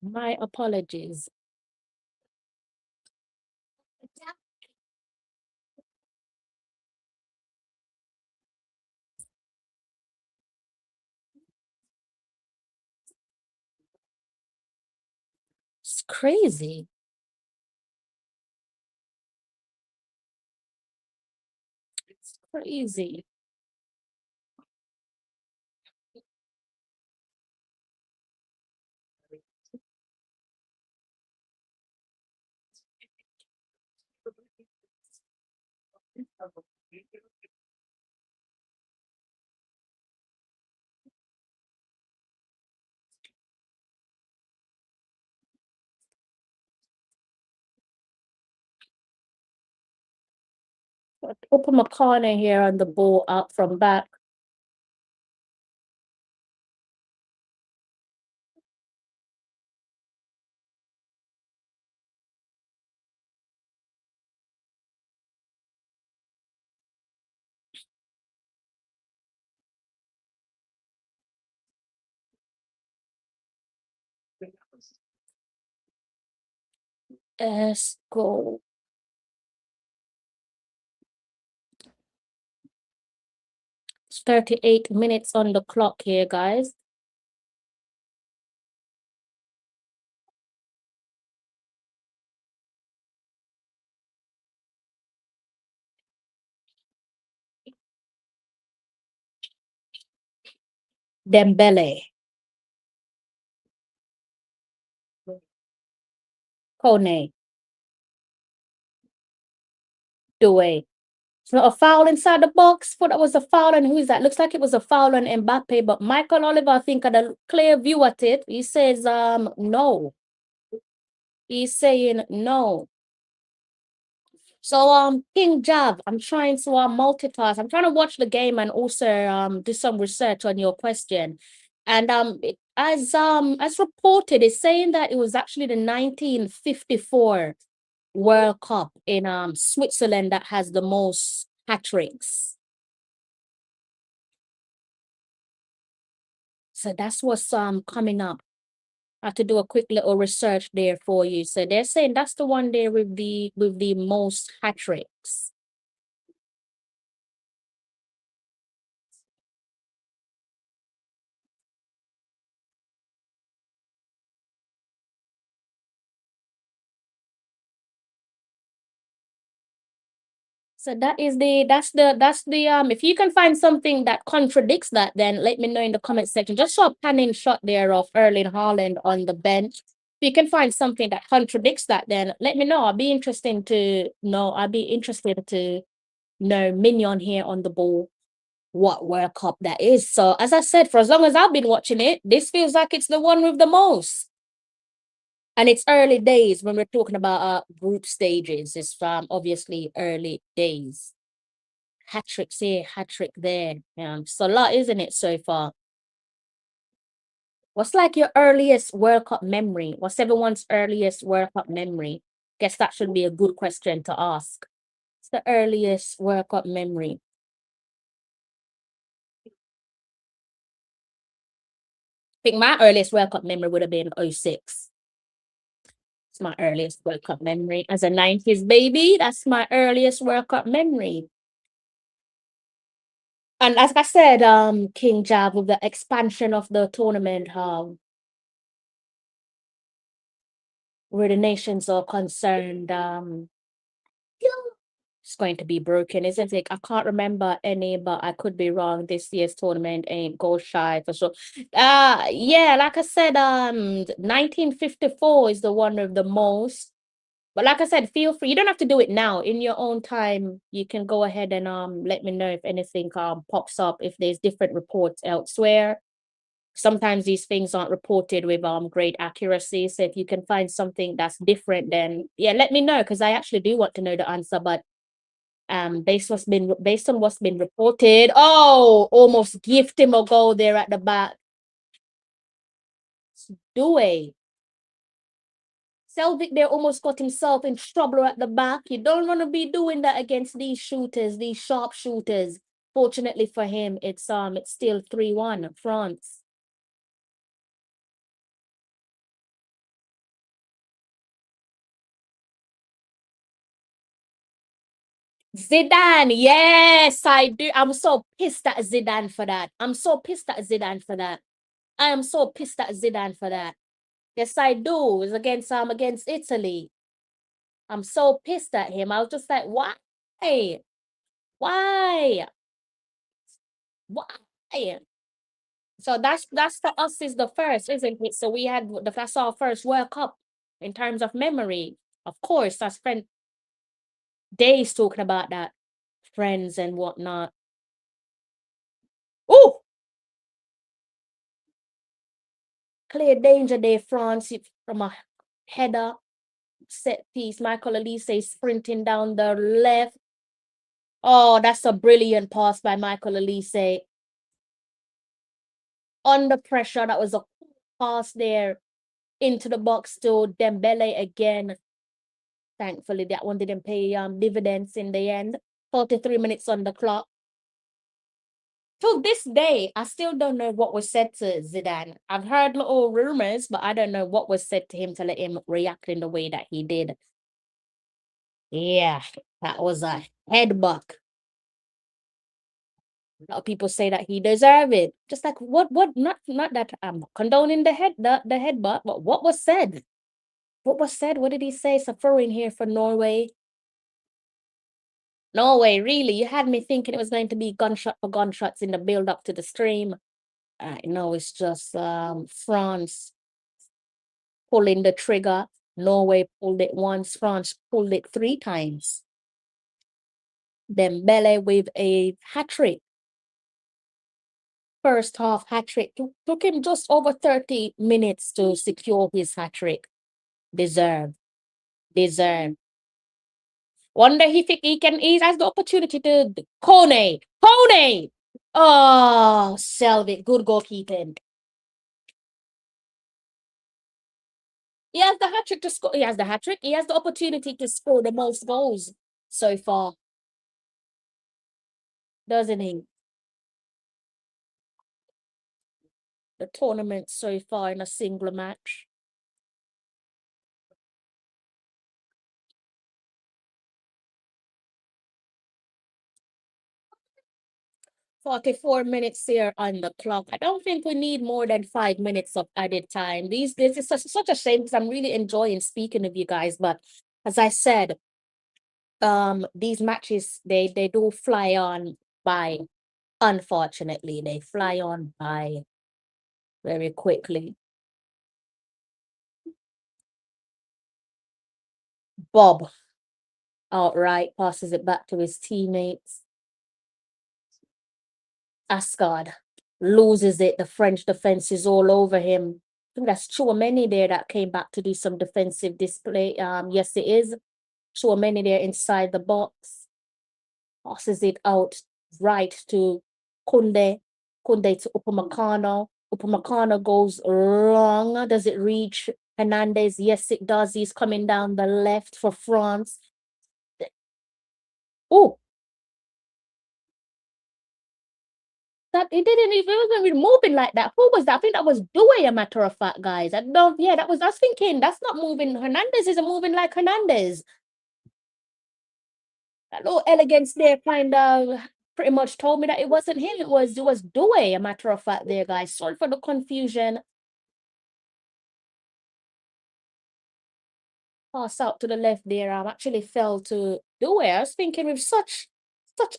My apologies. It's crazy. It's crazy. Open my corner here on the ball out from back. Let's go. It's 38 minutes on the clock here, guys. Dembele. Kone. Due. It's not a foul inside the box. Thought that was a foul, and who is that? Looks like it was a foul on Mbappe, but Michael Oliver, I think, had a clear view at it. He says, no. He's saying no. So, King Jav, I'm trying to multitask. I'm trying to watch the game and also do some research on your question. And as reported, it's saying that it was actually the 1954 World Cup in Switzerland that has the most hat tricks. So that's what's coming up. I have to do a quick little research there for you. So they're saying that's the one there with the most hat tricks. So that's the if you can find something that contradicts that, then let me know in the comment section. Just saw a panning shot there of Erling Haaland on the bench. If you can find something that contradicts that, then let me know. I'll be interested to know Minion here on the ball, what World Cup that is. So as I said, for as long as I've been watching it, this feels like it's the one with the most. And it's early days when we're talking about group stages. It's obviously early days. Hat tricks here, hat trick there. It's a lot, isn't it, so far? What's like your earliest World Cup memory? What's everyone's earliest World Cup memory? Guess that should be a good question to ask. What's the earliest World Cup memory? I think my earliest World Cup memory would have been '06. It's my earliest World Cup memory. As a 90s baby, that's my earliest World Cup memory. And as I said, King Jab, with the expansion of the tournament, where the nations are concerned, it's going to be broken, isn't it? I can't remember any, but I could be wrong. This year's tournament ain't goal shy for sure. Yeah, like I said, 1954 is the one of the most. But like I said, feel free. You don't have to do it now. In your own time, you can go ahead and let me know if anything pops up, if there's different reports elsewhere. Sometimes these things aren't reported with great accuracy. So if you can find something that's different, then yeah, let me know, because I actually do want to know the answer. But based on what's been reported, oh, almost gift him a goal there at the back. Dewey. Selvik there almost got himself in trouble at the back. You don't want to be doing that against these shooters, these sharp shooters. Fortunately for him, it's still 3-1 France. Zidane, yes, I do. I'm so pissed at Zidane for that. I'm so pissed at Zidane for that. I am so pissed at Zidane for that. Yes, I do. It's against Italy. I'm so pissed at him. I was just like, why? Why? Why? So that's for us is the first, isn't it? So we had that's our first World Cup in terms of memory. Of course, I spent days talking about that, friends and whatnot. Oh, clear danger there, France, from a header set piece. Michael Olise sprinting down the left. Oh, that's a brilliant pass by Michael Olise. Under pressure, that was a pass there into the box to Dembélé again. Thankfully, that one didn't pay dividends in the end. 43 minutes on the clock. To this day, I still don't know what was said to Zidane. I've heard little rumors, but I don't know what was said to him to let him react in the way that he did. Yeah, that was a headbutt. A lot of people say that he deserved it. Just like what not that I'm condoning the headbutt, but what was said? What was said? What did he say? Suffering here for Norway. Norway, really? You had me thinking it was going to be gunshot for gunshots in the build up to the stream. No, it's just France pulling the trigger. Norway pulled it once, France pulled it 3 times. Dembele with a hat-trick. First half hat-trick. Took him just over 30 minutes to secure his hat-trick. Deserved. Wonder if he has the opportunity to Kone. Oh, Selvig, good goalkeeping. He has the hat trick to score. He has the hat trick. He has the opportunity to score the most goals so far, doesn't he? The tournament so far in a single match. 44 minutes here on the clock. I don't think we need more than 5 minutes of added time. This is such a shame, because I'm really enjoying speaking with you guys. But as I said, these matches they do fly on by. Unfortunately, they fly on by very quickly. Bob outright passes it back to his teammates. Ascard loses it. The French defense is all over him. think that's many there that came back to do some defensive display. Yes, it is. Many there inside the box. Passes it out right to Kunde. Kunde to Upamecano. Upamecano goes long. Does it reach Hernandez? Yes, it does. He's coming down the left for France. Oh, that it didn't even, it wasn't even moving like that. Who was that? I think that was Due, a matter of fact, guys. I don't, yeah, that was, I was thinking that's not moving. Hernandez isn't moving like Hernandez. That little elegance there kind of pretty much told me that it wasn't him. It was Due, a matter of fact, there, guys. Sorry for the confusion. Pass out to the left there. Actually fell to Due. I was thinking with such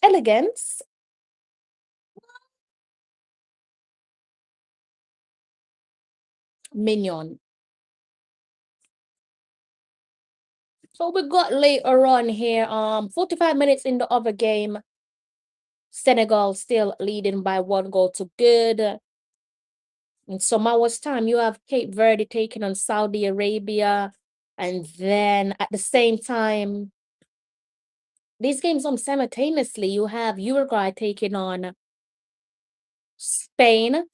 elegance. Minion. So we got later on here, 45 minutes in the other game. Senegal still leading by 1 goal to good. In some hours' time, you have Cape Verde taking on Saudi Arabia. And then at the same time, these games on simultaneously, you have Uruguay taking on Spain.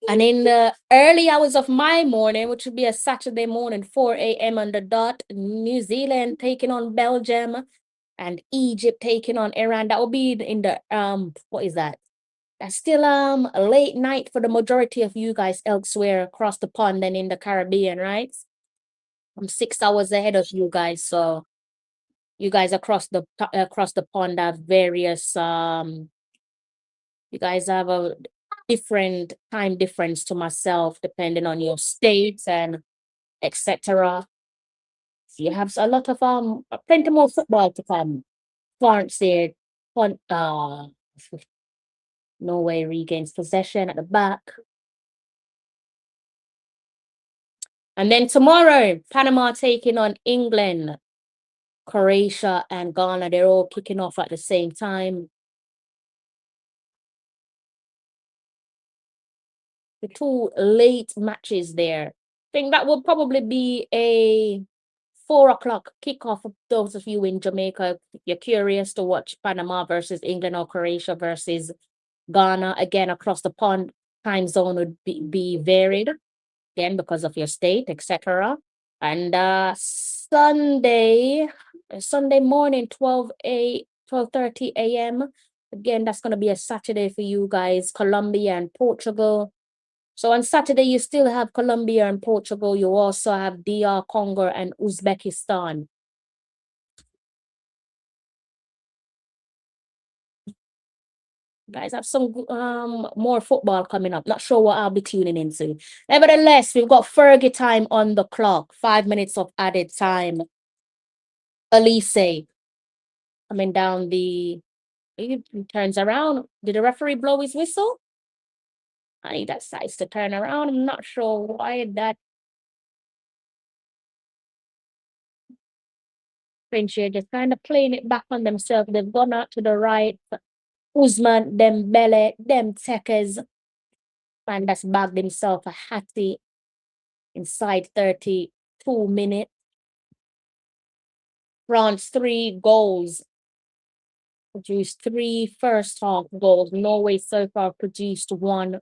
And in the early hours of my morning, which would be a Saturday morning, 4 a.m. on the dot, New Zealand taking on Belgium and Egypt taking on Iran. That will be in the, what is that? That's still a late night for the majority of you guys elsewhere across the pond and in the Caribbean, right? I'm 6 hours ahead of you guys, so you guys across the pond have various you guys have a different time difference to myself depending on your states and etc. You have a lot of plenty more football to come. France there, Norway regains possession at the back. And then tomorrow, Panama taking on England, Croatia and Ghana. They're all kicking off at the same time. The two late matches there. I think that will probably be a 4 o'clock kickoff for those of you in Jamaica. If you're curious to watch Panama versus England or Croatia versus Ghana. Again, across the pond, time zone would be varied, again, because of your state, etc. And Sunday morning, 12:30 a.m. Again, that's going to be a Saturday for you guys, Colombia and Portugal. So on Saturday, you still have Colombia and Portugal. You also have DR Congo and Uzbekistan. Guys, have some more football coming up. Not sure what I'll be tuning into. Nevertheless, we've got Fergie time on the clock. 5 minutes of added time. Elise coming down the... He turns around. Did the referee blow his whistle? I need that size to turn around. I'm not sure why that French here just kind of playing it back on themselves. They've gone out to the right. Usman, Dembélé, them techers. And that's bagged himself a hattie inside 32 minutes. France 3 goals. Produced 3 first half goals. Norway so far produced 1.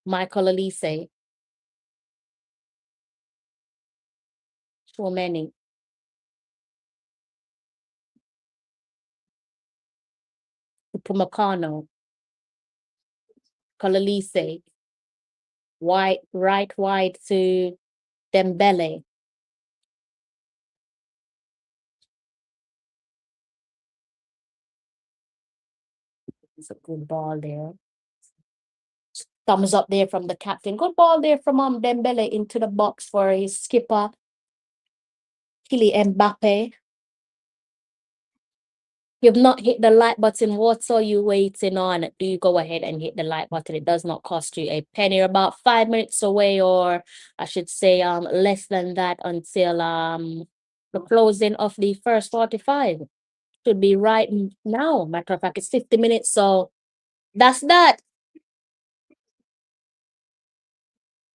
Michael Elise. So many. Upamecano. Elise. Right wide to Dembele. It's a good ball there. Thumbs up there from the captain. Good ball there from Dembele into the box for his skipper, Kylian Mbappe. You've not hit the like button. What are you waiting on? Do you go ahead and hit the like button? It does not cost you a penny. You're about 5 minutes away, or I should say less than that, until the closing of the first 45. Should be right now. Matter of fact, it's 50 minutes. So that's that.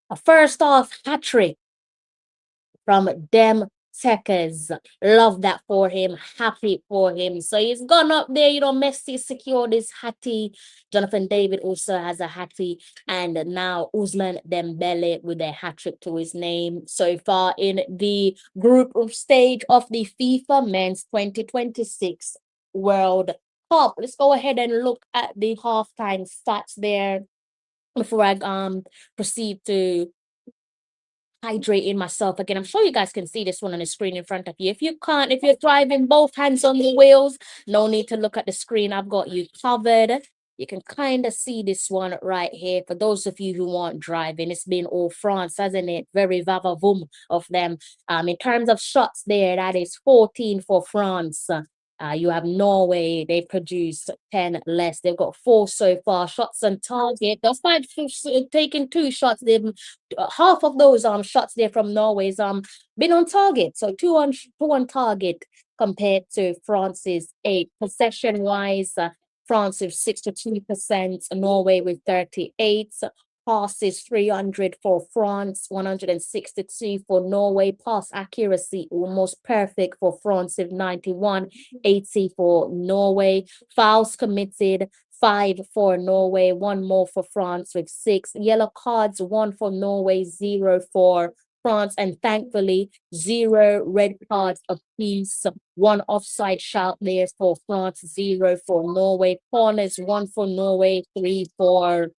A first off hat trick from them Techers. Love that for him. Happy for him. So he's gone up there. Messi secured his hattie. Jonathan David also has a hattie. And now Usman Dembele with a hat trick to his name so far in the group stage of the FIFA Men's 2026 World Cup. Let's go ahead and look at the halftime stats there before I proceed to hydrating myself again. I'm sure you guys can see this one on the screen in front of you. If you can't, if you're driving both hands on the wheels, no need to look at the screen. I've got you covered. You can kind of see this one right here. For those of you who aren't driving, it's been all France, hasn't it? Very vava-voom of them. In terms of shots there, that is 14 for France. You have Norway, they produced 10 less. They've got 4 so far. Shots on target. Despite taking 2 shots, they've half of those shots there from Norway's been on target. So two on target compared to France's 8. Possession wise, France with 62%, Norway with 38. Passes 300 for France, 162 for Norway. Pass accuracy almost perfect for France with 91, 80 for Norway. Fouls committed, 5 for Norway, 1 more for France with 6. Yellow cards, 1 for Norway, 0 for France, and thankfully 0 red cards apiece. 1 offside shout there for France, 0 for Norway. Corners, 1 for Norway, 3 for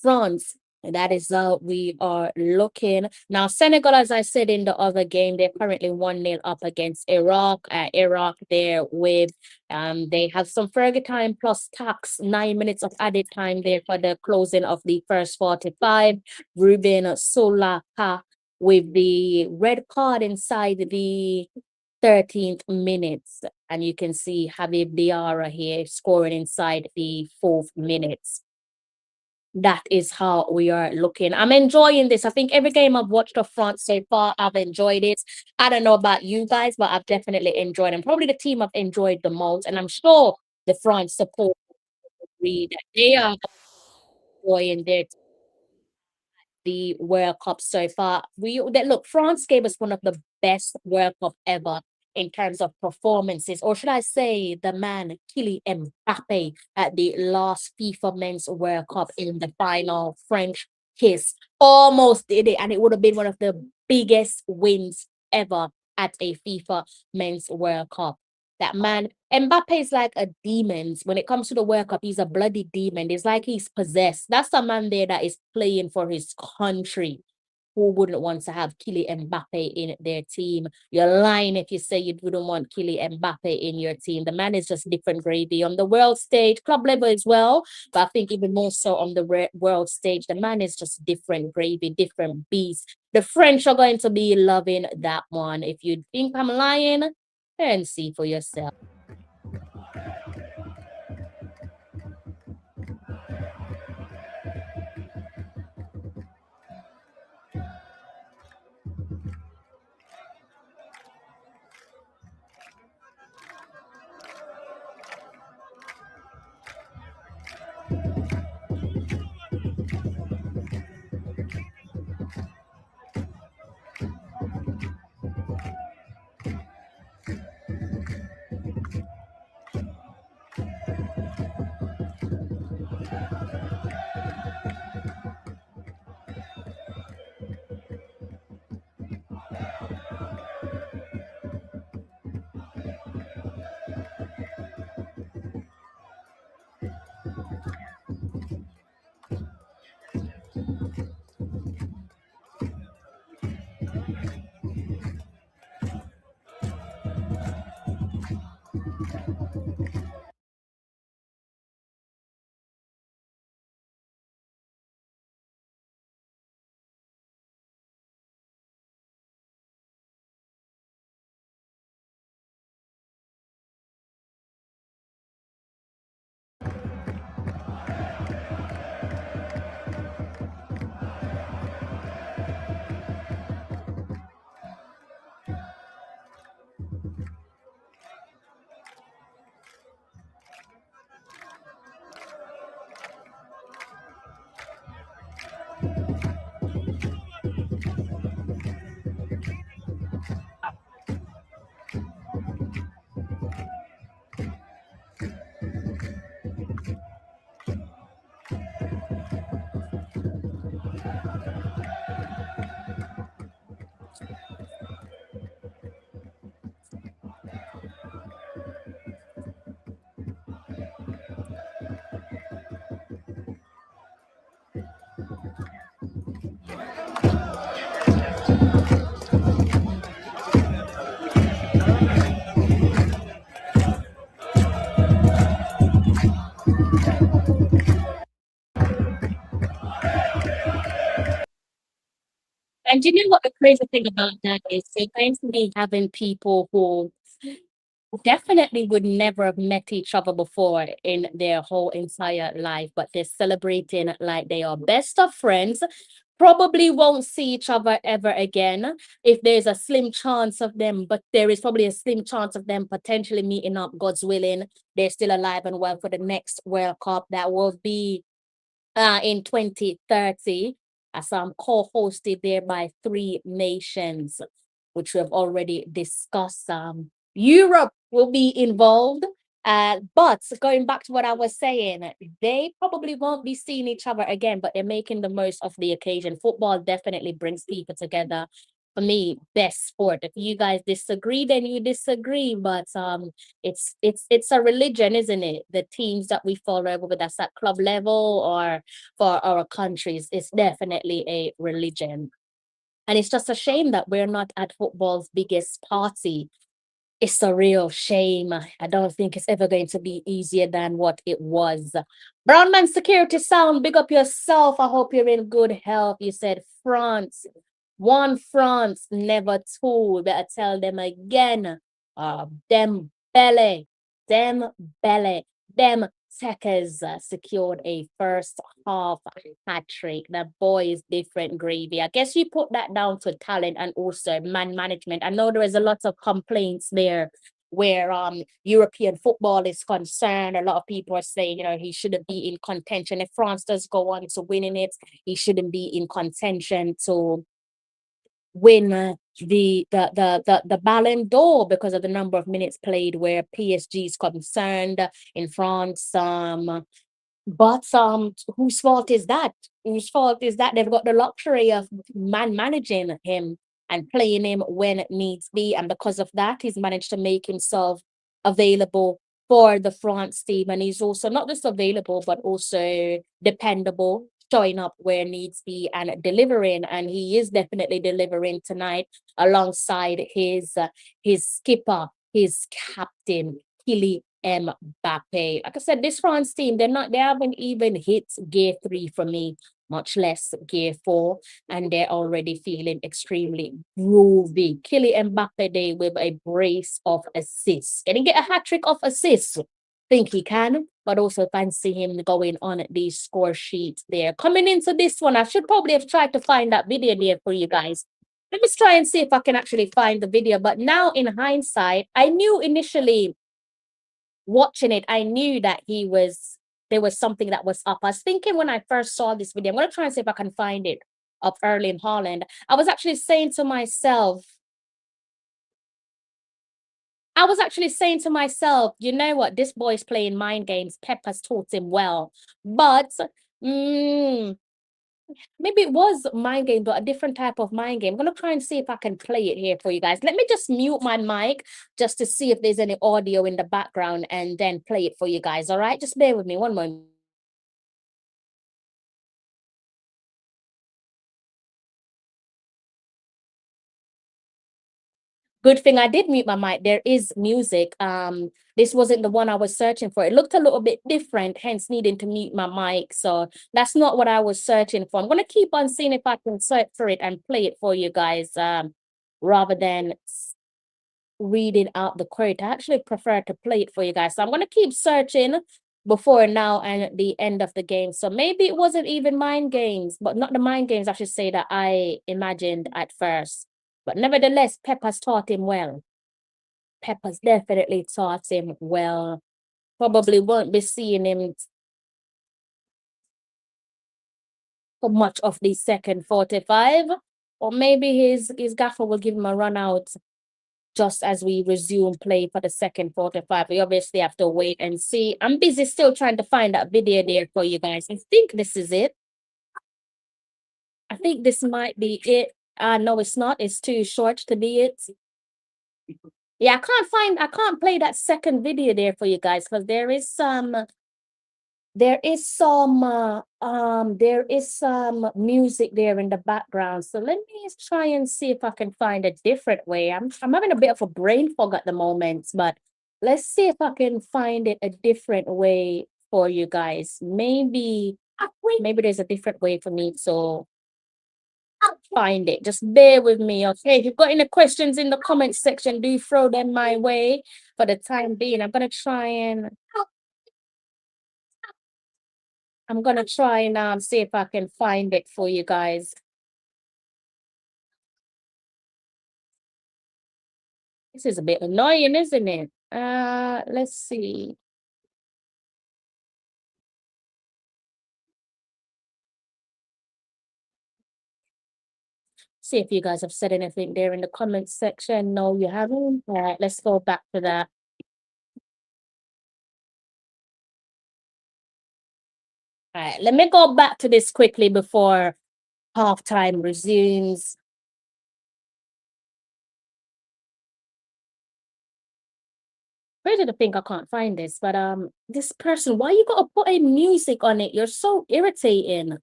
France. And that is how we are looking. Now, Senegal, as I said in the other game, they're currently 1-0 up against Iraq. Iraq there with they have some Fergie time plus tax, 9 minutes of added time there for the closing of the first 45. Ruben Solaka with the red card inside the 13th minutes. And you can see Habib Diarra here scoring inside the 4th minutes. That is how we are looking. I'm enjoying this. I think every game I've watched of France so far, I've enjoyed it. I don't know about you guys, but I've definitely enjoyed them. Probably the team I've enjoyed the most. And I'm sure the France support agree that they are enjoying the World Cup so far. Look, France gave us one of the best World Cup ever in terms of performances, or should I say, the man Kylian Mbappe at the last FIFA Men's World Cup in the final. French kiss almost did it, and it would have been one of the biggest wins ever at a FIFA Men's World Cup. That man, Mbappe is like a demon. When it comes to the World Cup, he's a bloody demon. It's like he's possessed. That's a man there that is playing for his country. Who wouldn't want to have Kylian Mbappe in their team? You're lying if you say you wouldn't want Kylian Mbappe in your team. The man is just different gravy on the world stage, club level as well. But I think even more so on the world stage, the man is just different gravy, different beast. The French are going to be loving that one. If you think I'm lying, and see for yourself. And you know what the crazy thing about that is? You're going to be having people who definitely would never have met each other before in their whole entire life, but they're celebrating like they are best of friends. Probably won't see each other ever again if there's a slim chance of them, but there is probably a slim chance of them potentially meeting up, God's willing. They're still alive and well for the next World Cup that will be in 2030, as co-hosted there by three nations, which we have already discussed. Europe will be involved. But going back to what I was saying, they probably won't be seeing each other again, but they're making the most of the occasion. Football definitely brings people together. For me, best sport. If you guys disagree, then you disagree. But it's a religion, isn't it? The teams that we follow, whether that's at club level or for our countries, it's definitely a religion. And it's just a shame that we're not at football's biggest party. It's a real shame. I don't think it's ever going to be easier than what it was. Brownman Security Sound, big up yourself. I hope you're in good health. You said France. One France, never two. Better tell them again. Dembélé, Dembélé, them Techers secured a first half hat trick. The boy is different gravy. I guess you put that down to talent and also man management. I know there is a lot of complaints there where European football is concerned. A lot of people are saying, he shouldn't be in contention. If France does go on to winning it, he shouldn't be in contention to win the Ballon d'Or because of the number of minutes played where PSG is concerned in France. But whose fault is that? Whose fault is that? They've got the luxury of managing him and playing him when it needs be, and because of that, he's managed to make himself available for the France team, and he's also not just available but also dependable, showing up where needs be and delivering, and he is definitely delivering tonight alongside his skipper, his captain, Kylian Mbappe. Like I said, this France team, they haven't even hit gear 3 for me, much less gear 4, and they're already feeling extremely groovy. Kylian Mbappe day with a brace of assists. Can he get a hat trick of assists? Think he can, but also fancy him going on the score sheet there. Coming into this one, I should probably have tried to find that video there for you guys. Let me try and see if I can actually find the video. But now in hindsight, I knew initially watching it, I knew that there was something that was up. I was thinking when I first saw this video, I'm going to try and see if I can find it, of Erling Haaland. I was actually saying to myself, you know what? This boy's playing mind games. Pep has taught him well. But maybe it was mind game, but a different type of mind game. I'm going to try and see if I can play it here for you guys. Let me just mute my mic just to see if there's any audio in the background and then play it for you guys. All right? Just bear with me one moment. Good thing I did mute my mic. There is music. This wasn't the one I was searching for. It looked a little bit different, hence needing to mute my mic. So that's not what I was searching for. I'm gonna keep on seeing if I can search for it and play it for you guys, rather than reading out the quote. I actually prefer to play it for you guys. So I'm gonna keep searching before now and at the end of the game. So maybe it wasn't even mind games, but not the mind games, I should say, that I imagined at first. But nevertheless, Pep has taught him well. Pep has definitely taught him well. Probably won't be seeing him for much of the second 45. Or maybe his gaffer will give him a run out just as we resume play for the second 45. We obviously have to wait and see. I'm busy still trying to find that video there for you guys. I think this is it. I think this might be it. No, it's not. It's too short to be it. Yeah, I can't play that second video there for you guys because there is some There is some music there in the background. So let me try and see if I can find a different way. I'm having a bit of a brain fog at the moment, but let's see if I can find it a different way for you guys. Maybe there's a different way for me to find it. Just bear with me, okay? If you've got any questions in the comment section, do throw them my way. For the time being, I'm gonna try and see if I can find it for you guys. This is a bit annoying, isn't it? Let's see. See if you guys have said anything there in the comments section. No, you haven't. All right, let's go back to that. All right, let me go back to this quickly before halftime resumes. Crazy to think I can't find this, but this person, why you gotta put in music on it? You're so irritating.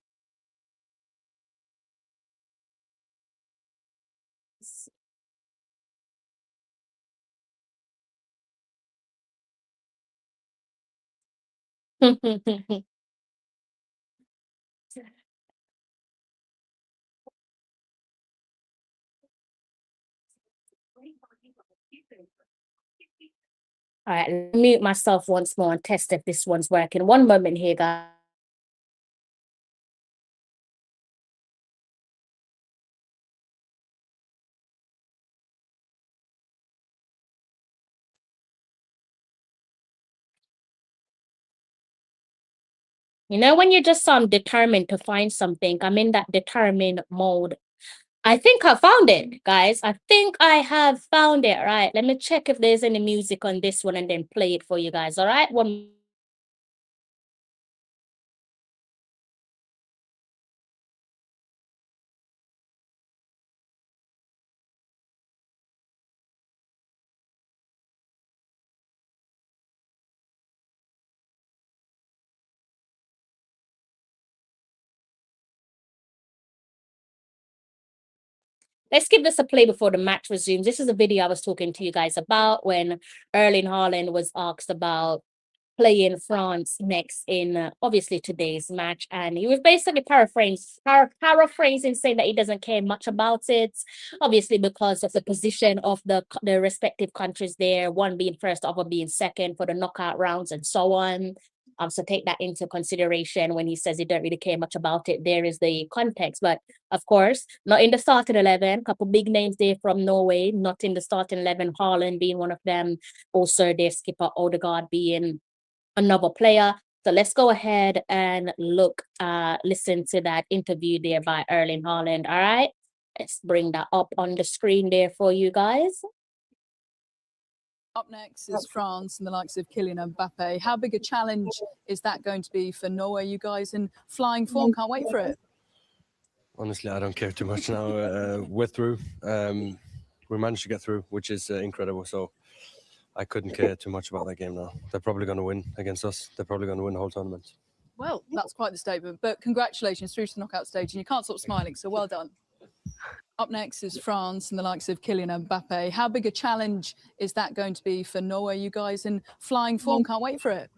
All right, let me mute myself once more and test if this one's working. One moment here, guys. You know, when you're just determined to find something, I'm in that determined mode. I think I found it, guys. I think I have found it. Right. Let me check if there's any music on this one and then play it for you guys. All right. One. Let's give this a play before the match resumes. This is a video I was talking to you guys about when Erling Haaland was asked about playing France next in obviously today's match, and he was basically paraphrasing, saying that he doesn't care much about it, obviously because of the position of the respective countries there, one being first, other being second for the knockout rounds and so on. So take that into consideration when he says he don't really care much about it. There is the context, but of course, not in the starting 11. Couple big names there from Norway, not in the starting 11. Haaland being one of them. Also, their skipper Odegaard being another player. So let's go ahead and listen to that interview there by Erling Haaland. All right, let's bring that up on the screen there for you guys. Up next is France and the likes of Kylian Mbappe. How big a challenge is that going to be for Norway? You guys in flying form, can't wait for it. Honestly, I don't care too much now. We're through. We managed to get through, which is incredible. So I couldn't care too much about that game now. They're probably going to win against us. They're probably going to win the whole tournament. Well, that's quite the statement. But congratulations through to the knockout stage, and you can't stop smiling. So well done. Up next is France and the likes of Kylian Mbappe. How big a challenge is that going to be for Norway? You guys in flying form, can't wait for it.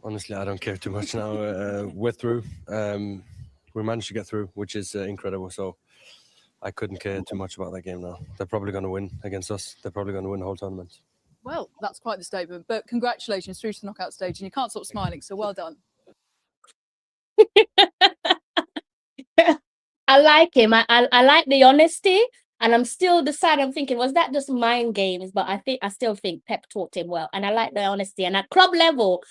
Honestly, I don't care too much now. We're through. We managed to get through, which is incredible. So I couldn't care too much about that game now. They're probably going to win against us. They're probably going to win the whole tournament. Well, that's quite the statement. But congratulations through to the knockout stage, and you can't stop smiling. So well done. I like him. I like the honesty, and I'm still deciding. I'm thinking, was that just mind games? But I still think Pep taught him well, and I like the honesty. And at club level,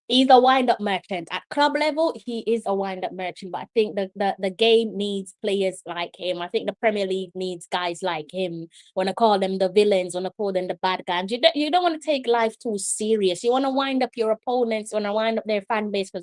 he's a wind-up merchant. At club level, he is a wind-up merchant. But I think the game needs players like him. I think the Premier League needs guys like him. When I call them the villains, when I call them the bad guys, you don't want to take life too serious. You want to wind up your opponents, you want to wind up their fan base, because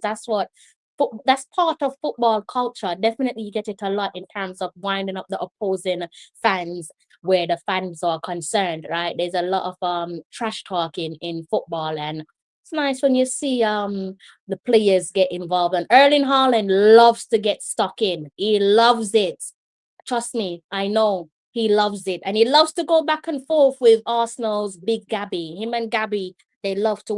that's part of football culture. Definitely, you get it a lot in terms of winding up the opposing fans where the fans are concerned, right? There's a lot of trash talking in football, and It's nice when you see the players get involved. And Erling Haaland loves to get stuck in. He loves it. Trust me, I know he loves it. And he loves to go back and forth with Arsenal's big Gabby. Him and Gabby, they love to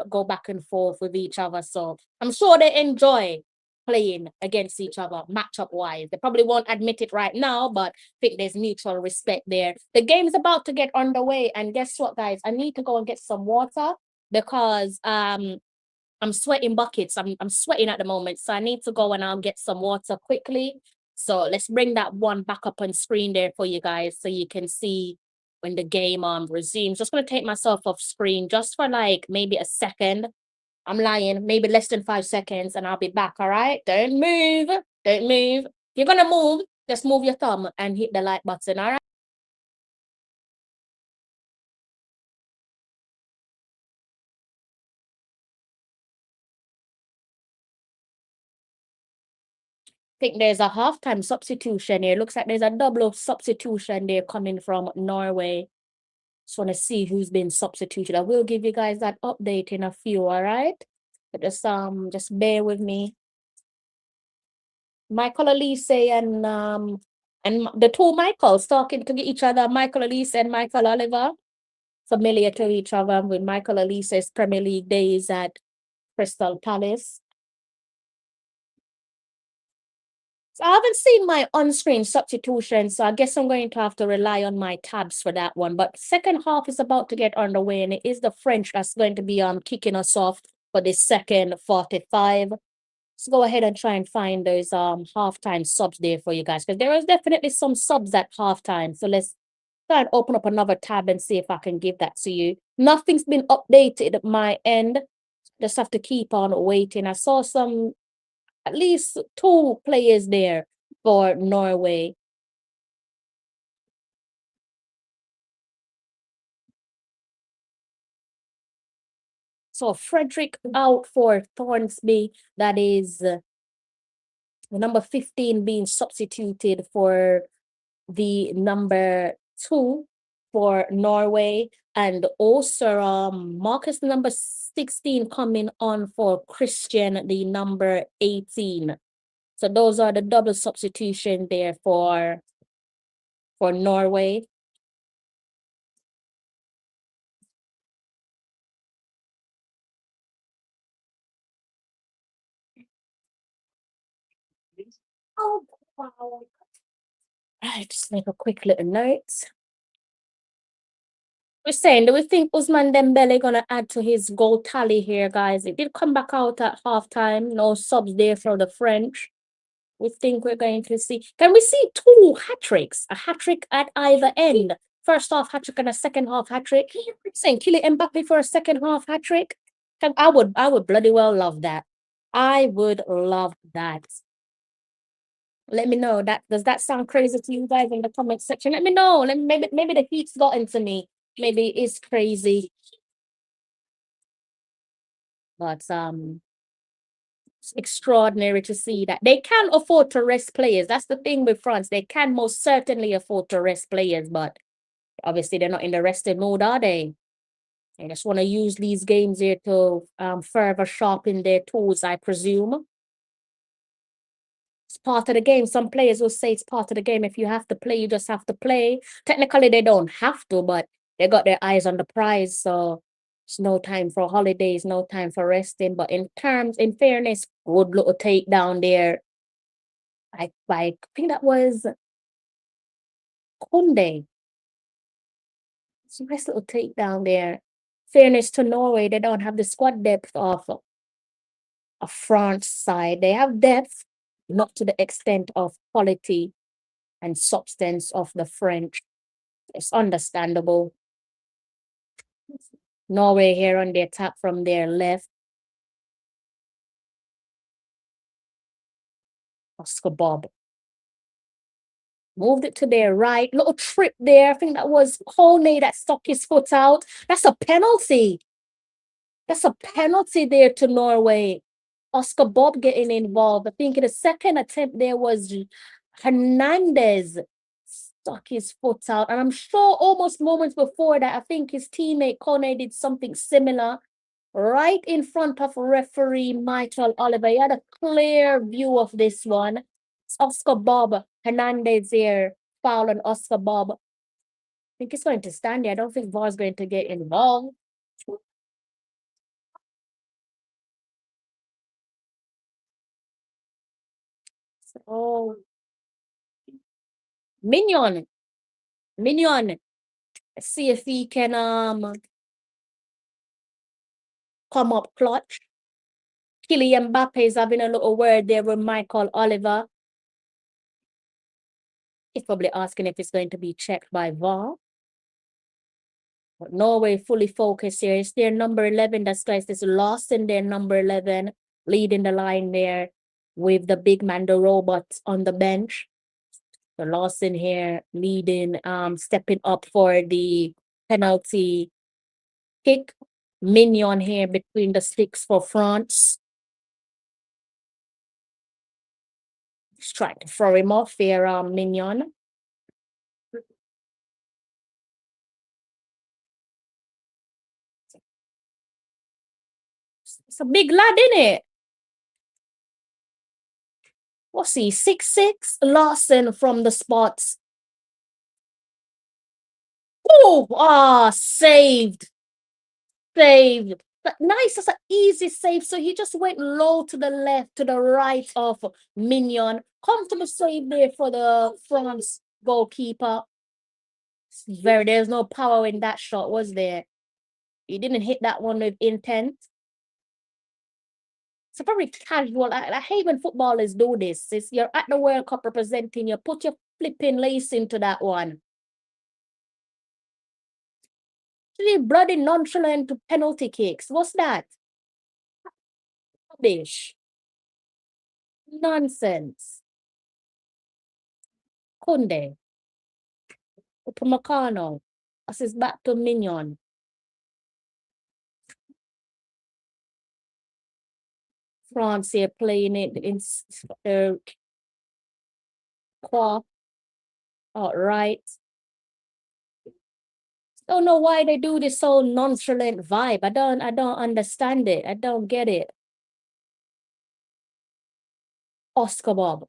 go back and forth with each other. So I'm sure they enjoy playing against each other, matchup wise. They probably won't admit it right now, but I think there's mutual respect there. The game's about to get underway. And guess what, guys? I need to go and get some water because I'm sweating buckets. I'm sweating at the moment, so I need to go and I'll get some water quickly. So let's bring that one back up on screen there for you guys so you can see when the game resumes. Just gonna take myself off screen just for like maybe a second. I'm lying, maybe less than 5 seconds, and I'll be back. All right, don't move, don't move. If you're gonna move, just move your thumb and hit the like button. All right. Think there's a halftime substitution here. Looks like there's a double substitution there coming from Norway. Just want to see who's been substituted. I will give you guys that update in a few, all right? But just bear with me. Michael Elise and the two Michaels talking to each other, Michael Elise and Michael Oliver, familiar to each other with Michael Elise's Premier League days at Crystal Palace. I haven't seen my on-screen substitution, so I guess I'm going to have to rely on my tabs for that one. But second half is about to get underway, and it is the French that's going to be kicking us off for the second 45. Let's go ahead and try and find those halftime subs there for you guys, because there is definitely some subs at halftime. So let's try and open up another tab and see if I can give that to you. Nothing's been updated at my end. Just have to keep on waiting. I saw at least 2 players there for Norway. So Frederick out for Thornsby. That is the number 15 being substituted for the number 2 for Norway. And also Marcus, the number 16, coming on for Christian, the number 18. So those are the double substitution there for Norway. Oh, wow. Right, just make a quick little note. We're saying, do we think Ousmane Dembélé gonna add to his goal tally here, guys? It did come back out at halftime. No subs there for the French. We think we're going to see. Can we see 2 hat-tricks? A hat-trick at either end. First half hat-trick and a second half hat-trick. Saying Kylian Mbappe for a second half hat-trick. I would bloody well love that. I would love that. Let me know. Does that sound crazy to you guys in the comment section? Let me know. Maybe the heat's gotten to me. Maybe it's crazy. But it's extraordinary to see that they can afford to rest players. That's the thing with France. They can most certainly afford to rest players, but obviously they're not in the rested mode, are they? They just want to use these games here to further sharpen their tools, I presume. It's part of the game. Some players will say it's part of the game. If you have to play, you just have to play. Technically, they don't have to, but they got their eyes on the prize. So it's no time for holidays, no time for resting. But in fairness, good little takedown there. I think that was Kunde. It's a nice little takedown there. Fairness to Norway, they don't have the squad depth of a France side. They have depth, not to the extent of quality and substance of the French. It's understandable. Norway here on the attack from their left. Oscar Bob moved it to their right. Little trip there. I think that was Kone that stuck his foot out. That's a penalty. That's a penalty there to Norway. Oscar Bob getting involved. I think in the second attempt there was Hernandez stuck his foot out. And I'm sure almost moments before that, I think his teammate Kone did something similar. right in front of referee Michael Oliver. He had a clear view of this one. It's Oscar Bob Hernandez here, foul on Oscar Bob. I think it's going to stand there. I don't think VAR is going to get involved. So, Mignon. Let's see if he can come up clutch. Kylian Mbappe is having a little word there with Michael Oliver. He's probably asking if it's going to be checked by VAR. But Norway fully focused here. It's their number 11. That's guys is lost in their number 11, leading the line there with the big man, the robot on the bench. So Lawson here leading, stepping up for the penalty kick. Mignon here between the sticks for France. He's trying to throw him off here, Mignon. It's a big lad, isn't it? What's he? 6'6". Lawson from the spots. Oh, saved. But nice, that's an easy save. So he just went low to the left, to the right of Mignon. Comfortable save there for the France goalkeeper. There's no power in that shot, was there? He didn't hit that one with intent. It's a very casual. I hate when footballers do this. It's, you're at the World Cup representing, you put your flipping lace into that one. Really bloody nonchalant to penalty kicks. What's that? Rubbish. Nonsense. Kunde. Upamecano. Assist back to Mignon. France here playing it in quad outright. Don't know why they do this so nonchalant vibe. I don't understand it. I don't get it. Oscar Bob.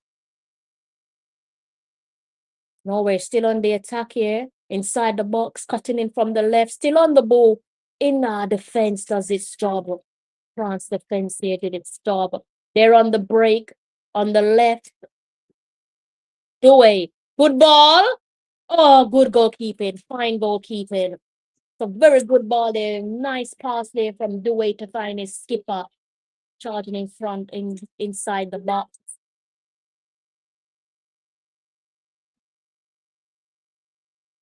Norway still on the attack here. Inside the box, cutting in from the left. Still on the ball. In defense does its job. France defense here did its job. They're on the break. On the left. Douay. Good ball. Oh, good goalkeeping. Fine goalkeeping. It's a very good ball there. Nice pass there from Douay to find his skipper. Charging in front, inside the box.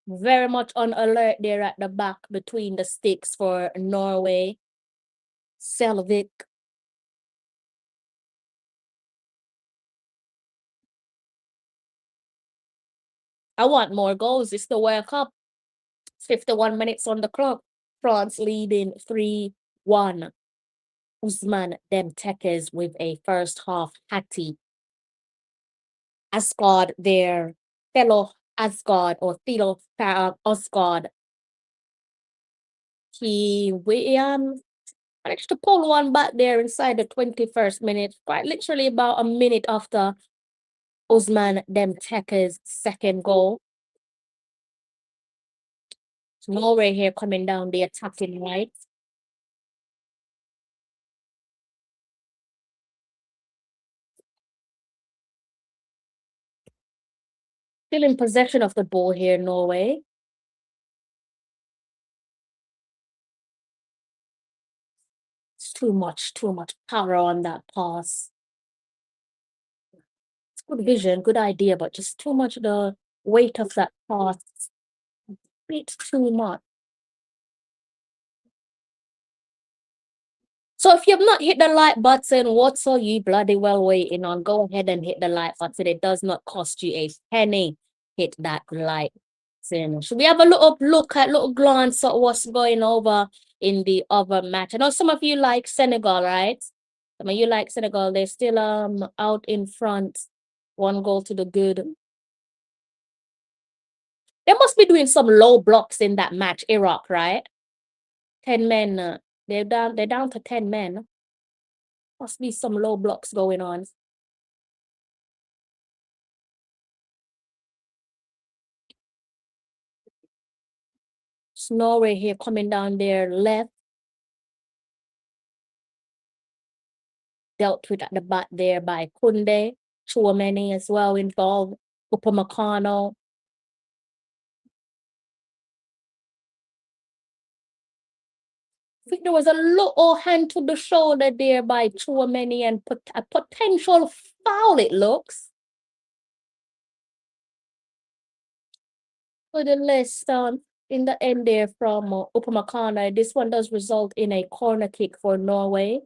Very much on alert there at the back between the sticks for Norway. Selvik. I want more goals. It's the World Cup. 51 minutes on the clock. France leading 3-1. Ousmane Dembélé with a first half hattie. Asgard, their fellow Asgard or fellow Asgard. He managed to pull one back there inside the 21st minute, quite literally about a minute after Ousmane Dembélé's second goal. So Norway here coming down the attacking right. Still in possession of the ball here, Norway. It's too much power on that pass. It's good vision, good idea, but just too much the weight of that pass. A bit too much. So if you've not hit the like button, what are you bloody well waiting on? Go ahead and hit the like button. It does not cost you a penny. Hit that like button. Should we have a little glance at what's going over in the other match? I know some of you like Senegal, right? Some of you like Senegal. They're still out in front. 1 goal to the good. They must be doing some low blocks in that match, Iraq, right? 10 men They're down to 10 men. Must be some low blocks going on. It's Norway here coming down their left. Dealt with at the back there by Kunde. Chouameni as well involved. Upamecano. I think there was a little hand to the shoulder there by Chouameni and a potential foul, it looks. For the list in the end there from Upamecano, this one does result in a corner kick for Norway.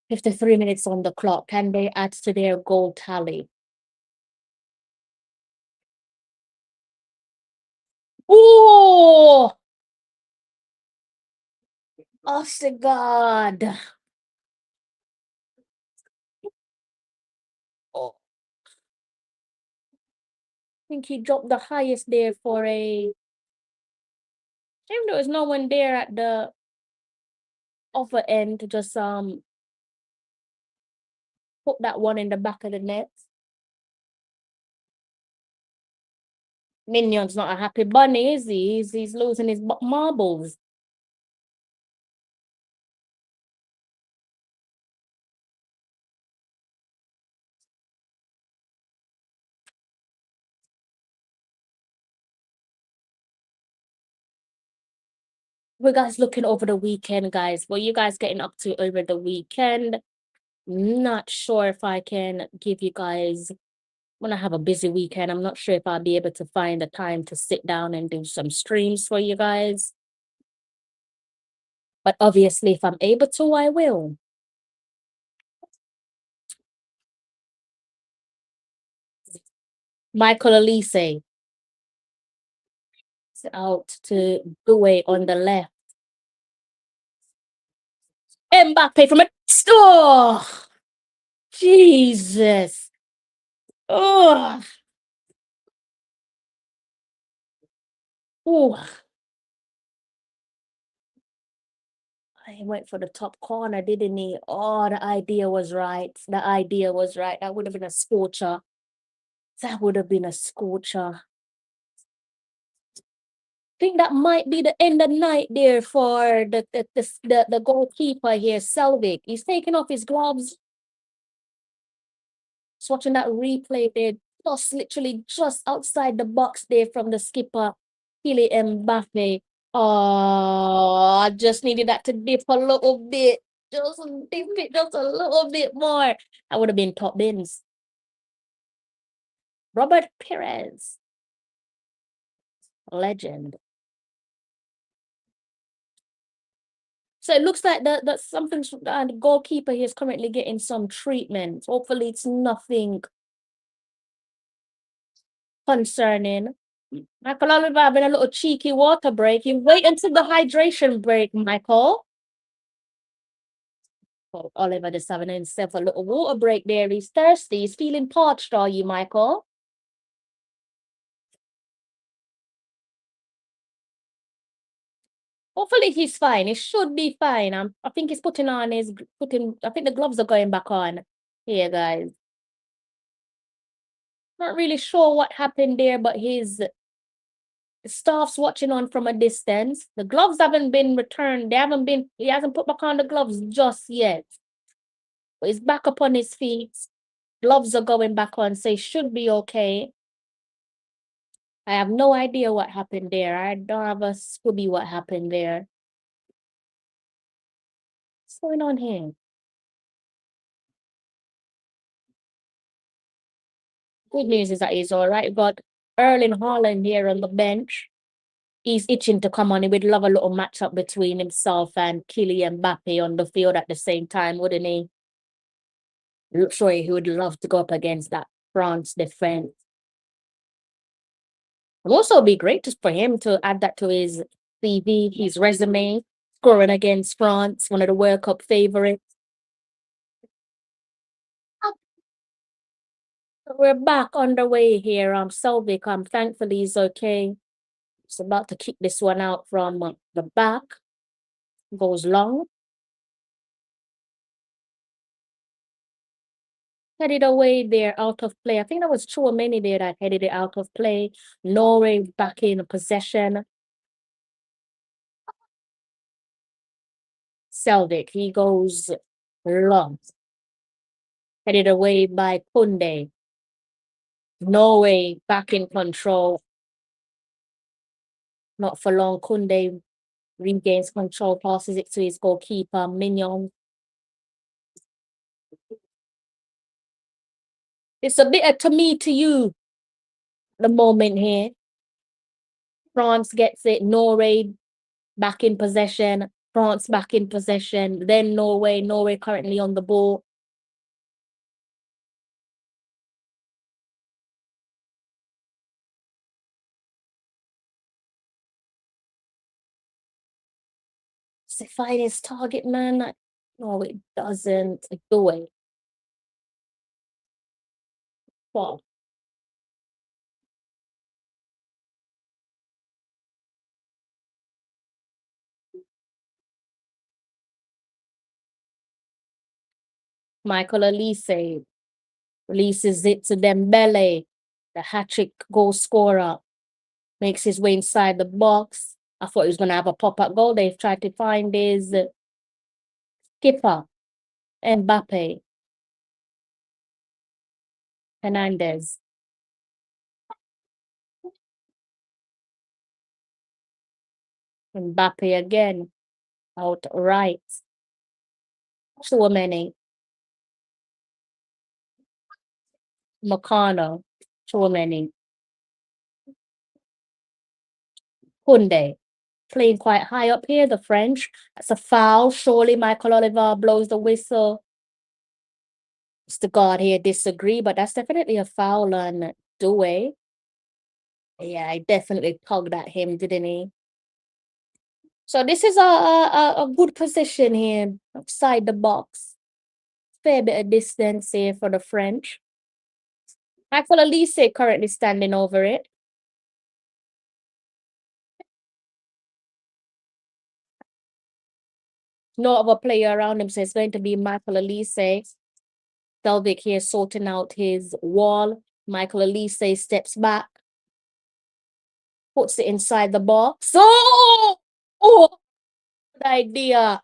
53 minutes on the clock. Can they add to their goal tally? Oh! God. Oh. I think he dropped the highest there for a... Shame there was no one there at the upper end to just put that one in the back of the net. Minion's not a happy bunny, is he? He's losing his marbles. We're guys looking over the weekend, guys. What are you guys getting up to over the weekend? Not sure if I can give you guys... When I have a busy weekend, I'm not sure if I'll be able to find the time to sit down and do some streams for you guys. But obviously, if I'm able to, I will. Michael Elise. Out to Doué on the left. Mbappe from a... Oh! Jesus. Oh! Oh! He went for the top corner, didn't he? Oh, the idea was right. The idea was right. That would have been a scorcher. That would have been a scorcher. I think that might be the end of the night there for the goalkeeper here, Selvik. He's taking off his gloves. Just watching that replay there, literally just outside the box there from the skipper, Kylian Mbappe. Oh, I just needed that to dip a little bit. Just dip it just a little bit more. That would have been top bins. Robert Perez. Legend. So it looks like the goalkeeper here is currently getting some treatment. Hopefully it's nothing concerning. Michael Oliver having a little cheeky water break. You wait until the hydration break, Michael. Oh, Oliver just having himself a little water break there. He's thirsty. He's feeling parched, are you, Michael? Hopefully he's fine. He should be fine. I think he's I think the gloves are going back on. Here, guys. Not really sure what happened there, but his staff's watching on from a distance. The gloves haven't been returned. He hasn't put back on the gloves just yet. But he's back up on his feet. Gloves are going back on, so he should be okay. I have no idea what happened there. I don't have a scooby what happened there. What's going on here? Good news is that he's all right. We've got Erling Haaland here on the bench. He's itching to come on. He would love a little matchup between himself and Kylian Mbappe on the field at the same time, wouldn't he? I'm sure he would love to go up against that France defense. It would also be great just for him to add that to his CV, his resume, scoring against France, one of the World Cup favorites. We're back underway here. Selvik, thankfully he's okay. He's about to kick this one out from the back. Goes long. Headed away there, out of play. I think that was Chouameni there that headed it out of play. Norway back in possession. Selvik, he goes long. Headed away by Kunde. Norway back in control. Not for long. Kunde regains control, passes it to his goalkeeper, Mignon. It's a bit of to me to you, the moment here. France gets it. Norway back in possession. France back in possession. Then Norway. Norway currently on the ball. Does it find his target man? No, it doesn't. Do it. What? Michael Olise releases it to Dembélé, the hat-trick goal scorer. Makes his way inside the box. I thought he was going to have a pop-up goal. They've tried to find his skipper, Mbappe. Hernandez. Mbappe again. Out right. Chouameni. Makano. Chouameni. Kunde. Playing quite high up here, the French. That's a foul. Surely Michael Oliver blows the whistle. Mr. God here disagree, but that's definitely a foul on Douay. Yeah, he definitely tugged at him, didn't he? So this is a good position here outside the box. Fair bit of distance here for the French. Michael Olise currently standing over it. No other player around him, so it's going to be Michael Olise. Selvik here sorting out his wall. Michael Olise steps back. Puts it inside the box. Oh! Good idea.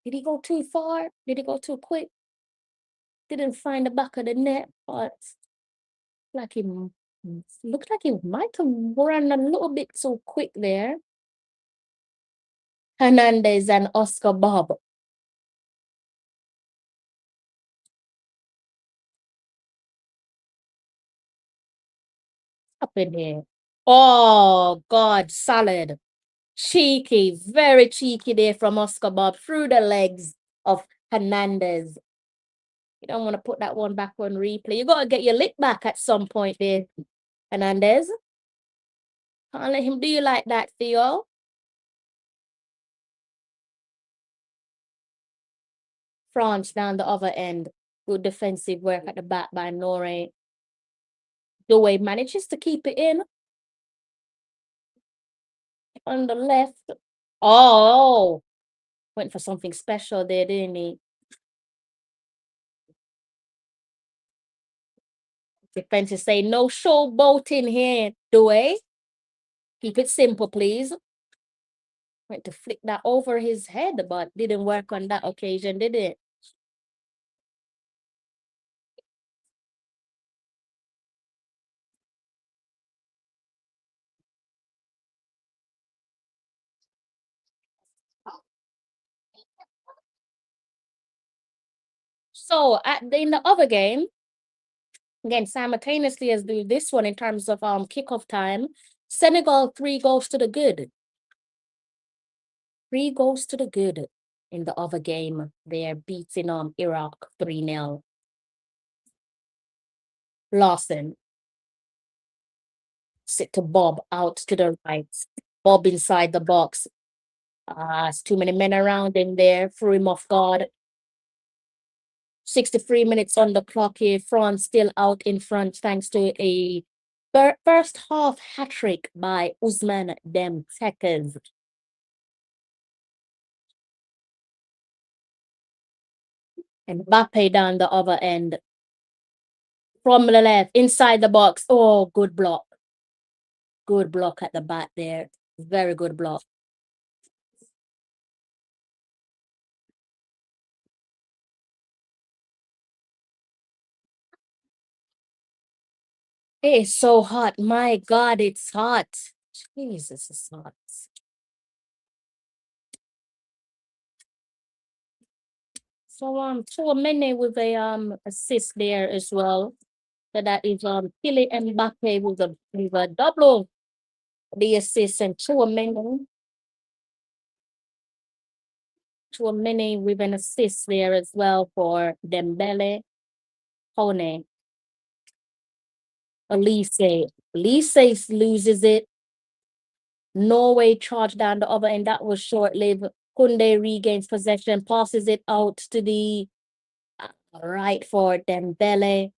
Did he go too far? Did he go too quick? Didn't find the back of the net, but like he looked like he might have run a little bit too quick there. Hernandez and Oscar Bob. Up in here. Oh, God, solid. Cheeky, very cheeky there from Oscar Bob through the legs of Hernandez. You don't want to put that one back on replay. You got to get your lip back at some point there, Hernandez. Can't let him do you like that, Theo. France down the other end. Good defensive work at the back by Norway. Douay manages to keep it in. On the left. Oh, went for something special there, didn't he? Defense is saying no showboating here, Douay. Keep it simple, please. Went to flick that over his head, but didn't work on that occasion, did it? So in the other game, again, simultaneously as do this one in terms of kickoff time, Senegal 3 goals to the good. 3 goals to the good in the other game. They're beating Iraq 3-0. Lawson. Sit to Bob out to the right. Bob inside the box. It's too many men around him there. Threw him off guard. 63 minutes on the clock here. France still out in front thanks to a first half hat-trick by Ousmane Dembélé. And Mbappe down the other end. From the left, inside the box. Oh, good block. Good block at the back there. Very good block. It is so hot. My God, it's hot. Jesus, it's hot. So Tchouaméni with a assist there as well. So that is Kylian Mbappe with a double the assist, and Tchouaméni with an assist there as well for Dembélé. Kone. Elise loses it. Norway charged down the other end. That was short-lived. Kunde regains possession, passes it out to the right for Dembélé.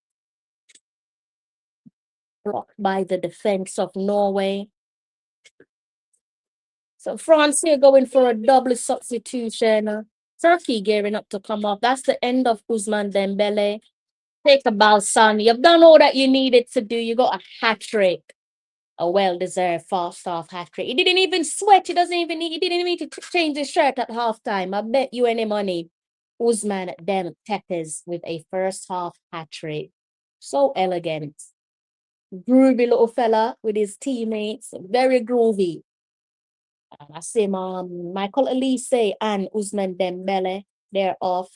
Blocked by the defense of Norway. So France here going for a double substitution. Turkey gearing up to come off. That's the end of Ousmane Dembélé. Take a bow, son. You've done all that you needed to do. You got a hat-trick. A well-deserved first-half hat-trick. He didn't even sweat. He didn't need to change his shirt at halftime. I bet you any money. Ousmane Dembélé with a first-half hat-trick. So elegant. Groovy little fella with his teammates. Very groovy. I see Michael Elise and Ousmane Dembélé. They're off.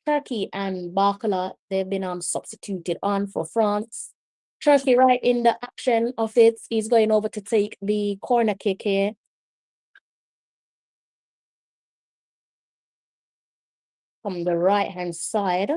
Turkey and Barcola, they've been substituted on for France. Turkey right in the action of it. He's going over to take the corner kick here. From the right-hand side.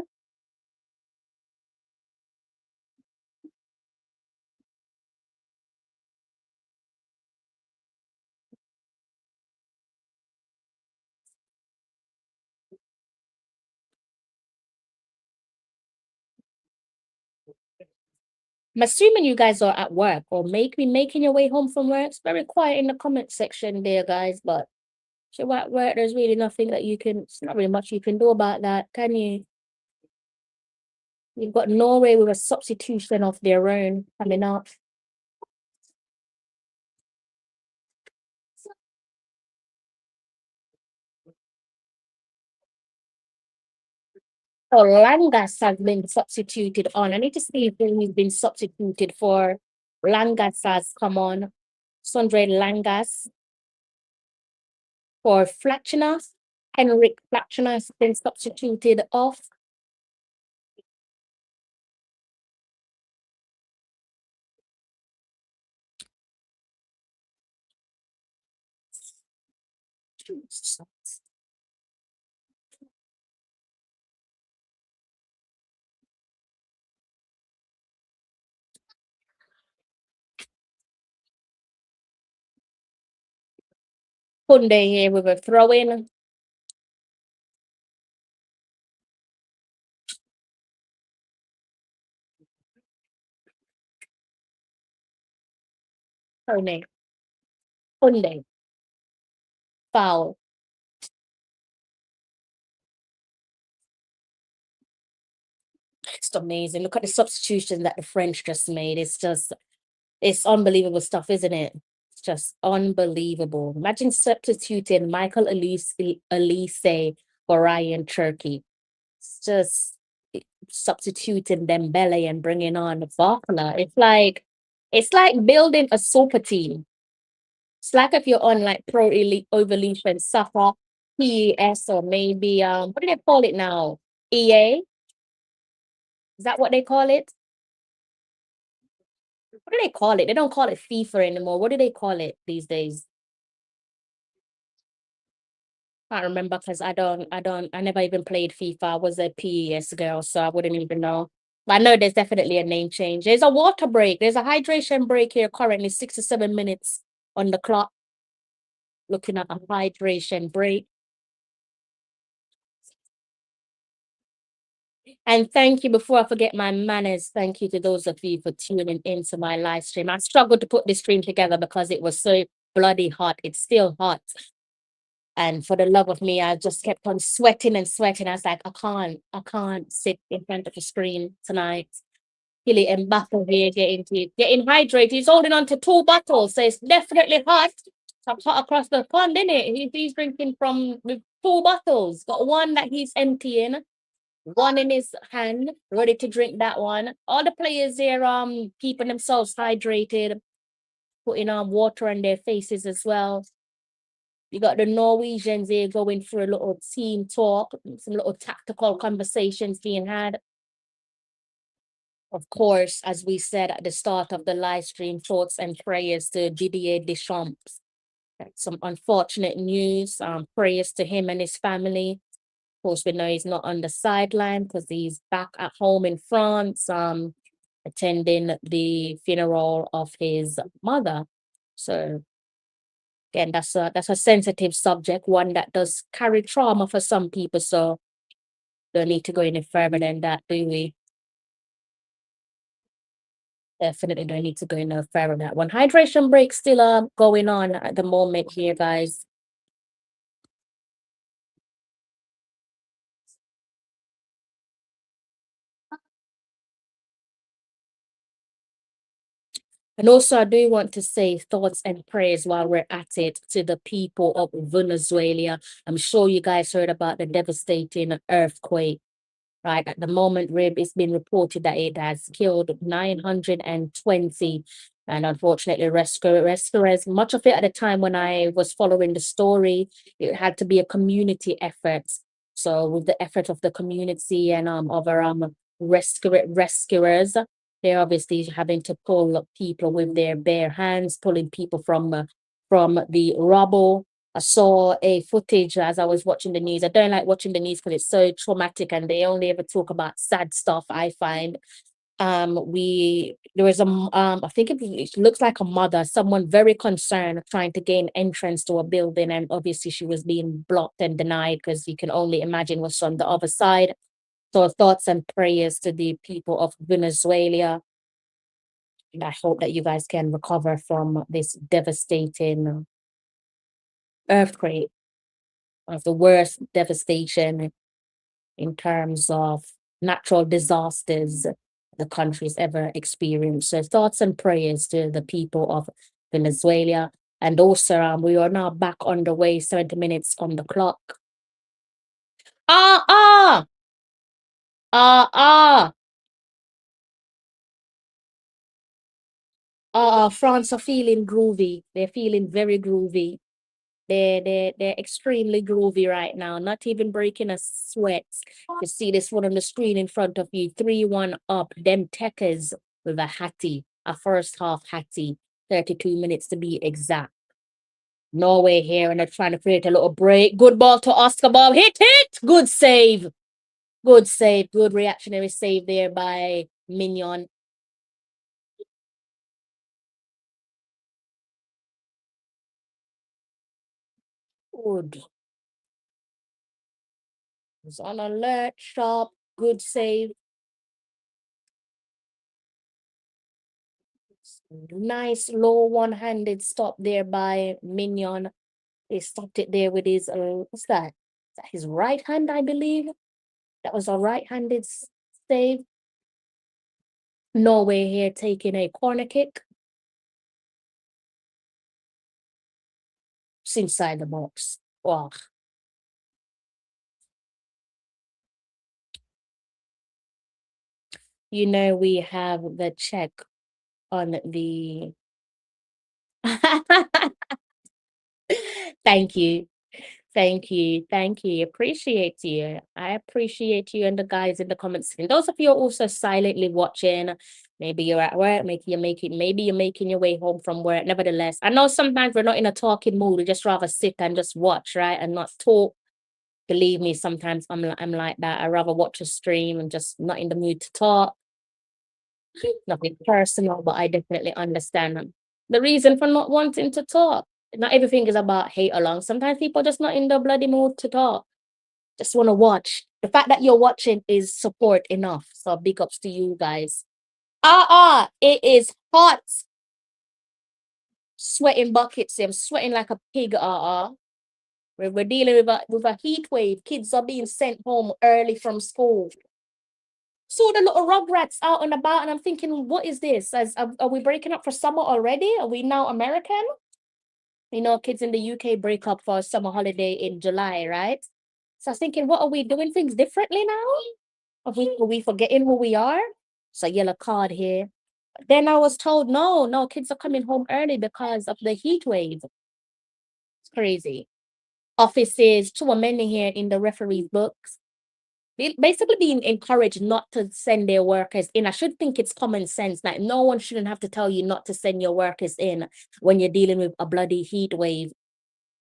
I'm assuming you guys are at work or making your way home from work. It's very quiet in the comment section there, guys, but if you're at work, there's really nothing that it's not really much you can do about that, can you? You've got Norway with a substitution of their own coming up. So Langas has been substituted on. I need to see if he's been substituted for. Langas has come on. Sondre Langas for Flatchener. Henrik Flatchener has been substituted off. Kunde here with a throw-in. Kunde. Foul. It's amazing. Look at the substitution that the French just made. It's unbelievable stuff, isn't it? It's just unbelievable. Imagine substituting Michael Elise for Ryan Turkey. It's just substituting Dembele and bringing on Barcola. It's like building a super team. It's like if you're on like Pro Elite Evolution Soccer, PES, or maybe what do they call it now? EA? Is that what they call it? What do they call it? They don't call it FIFA anymore. What do they call it these days? Can't remember because I never even played FIFA. I was a PES girl, so I wouldn't even know. But I know there's definitely a name change. There's a water break. There's a hydration break here currently, 6 to 7 minutes on the clock. Looking at a hydration break. And thank you, before I forget my manners, thank you to those of you for tuning into my live stream. I struggled to put this stream together because it was so bloody hot. It's still hot. And for the love of me, I just kept on sweating and sweating. I was like, I can't sit in front of a screen tonight. Kylian Mbappe here getting hydrated. He's holding on to 2 bottles, so it's definitely hot. It's hot across the pond, isn't it? He's drinking from with 2 bottles. Got one that he's emptying, one in his hand, ready to drink that one. All the players there keeping themselves hydrated, putting on water on their faces as well. You got the Norwegians here going through a little team talk, some little tactical conversations being had. Of course, as we said at the start of the live stream, thoughts and prayers to Didier Deschamps. Some unfortunate news. Prayers to him and his family. Of course, we know he's not on the sideline because he's back at home in France, attending the funeral of his mother. So again, that's a sensitive subject, one that does carry trauma for some people. So don't need to go any further than that, do we? Definitely don't need to go no further on that one. Hydration break still going on at the moment here, guys. And also, I do want to say thoughts and prayers while we're at it to the people of Venezuela. I'm sure you guys heard about the devastating earthquake. Right at the moment, it's been reported that it has killed 920, and unfortunately, rescuers. Much of it at the time when I was following the story, it had to be a community effort. So with the effort of the community and other rescuers, they're obviously having to pull people with their bare hands, pulling people from the rubble. I saw a footage as I was watching the news. I don't like watching the news because it's so traumatic and they only ever talk about sad stuff, I find. There was I think it looks like a mother, someone very concerned trying to gain entrance to a building, and obviously she was being blocked and denied because you can only imagine what's on the other side. So thoughts and prayers to the people of Venezuela. And I hope that you guys can recover from this devastating earthquake, of the worst devastation in terms of natural disasters the country's ever experienced. So thoughts and prayers to the people of Venezuela. And also, we are now back on the way, 70 minutes on the clock. Ah, ah, ah, ah. France are feeling groovy. They're feeling very groovy. They're extremely groovy right now, not even breaking a sweat. You see this one on the screen in front of you, 3-1 up, them techers with a hattie, a first half hattie, 32 minutes to be exact. Norway here, and they're trying to create a little break. Good ball to Oscar Bob, hit it! Good save. Good save, good reactionary save there by Mignon. Good. It's on alert, sharp, good save. Nice low one-handed stop there by Mignon. He stopped it there with his, what's that? Is that his right hand, I believe? That was a right-handed save. Norway here taking a corner kick. It's inside the box. Wow. You know, we have the check on the... Thank you. Thank you. Thank you. Appreciate you. I appreciate you and the guys in the comments. And those of you who are also silently watching, maybe you're at work, maybe you're making your way home from work. Nevertheless, I know sometimes we're not in a talking mood. We just rather sit and just watch, right? And not talk. Believe me, sometimes I'm like that. I rather watch a stream and just not in the mood to talk. Nothing personal, but I definitely understand the reason for not wanting to talk. Not everything is about hate along. Sometimes people just not in the bloody mood to talk. Just want to watch. The fact that you're watching is support enough. So big ups to you guys. It is hot. Sweating buckets. I'm sweating like a pig. We're dealing with a heat wave. Kids are being sent home early from school. Saw the little rugrats out and about, and I'm thinking, what is this? Are we breaking up for summer already? Are we now American? You know, kids in the UK break up for summer holiday in July, right? So I was thinking, what are we doing things differently now? Are we forgetting who we are? It's a yellow card here. Then I was told, no, kids are coming home early because of the heat wave. It's crazy. Offices, too many here in the referee books. Basically being encouraged not to send their workers in. I should think it's common sense. Like no one shouldn't have to tell you not to send your workers in when you're dealing with a bloody heat wave.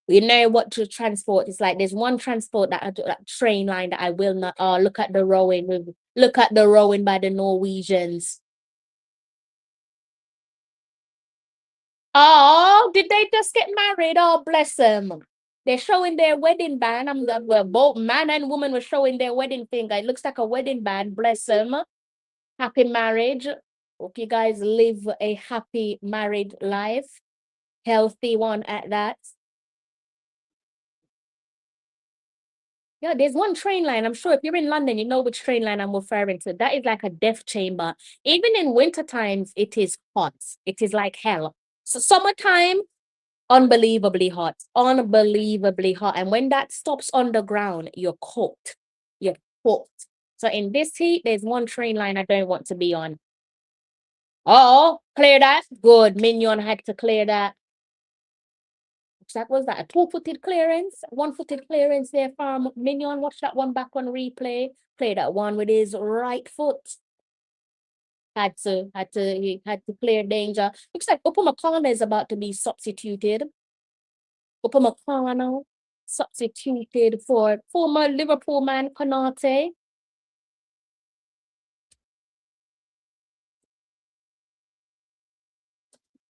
You know what to transport. It's like there's one transport that train line that I will not. Oh, look at the rowing by the Norwegians. Oh, did they just get married? Oh, bless them. They're showing their wedding band. Both man and woman were showing their wedding finger. It looks like a wedding band. Bless them. Happy marriage. Hope you guys live a happy married life. Healthy one at that. Yeah, there's one train line. I'm sure if you're in London, you know which train line I'm referring to. That is like a death chamber. Even in winter times, it is hot. It is like hell. So summertime, unbelievably hot. Unbelievably hot. And when that stops on the ground, you're cooked. You're cooked. So in this heat, there's one train line I don't want to be on. Oh, clear that. Good. Minion had to clear that. That was that a two-footed clearance, one-footed clearance there from Minion. Watch that one back on replay. Play that one with his right foot. Had to clear danger. Looks like Upamecano is about to be substituted. Upamecano substituted for former Liverpool man Konate.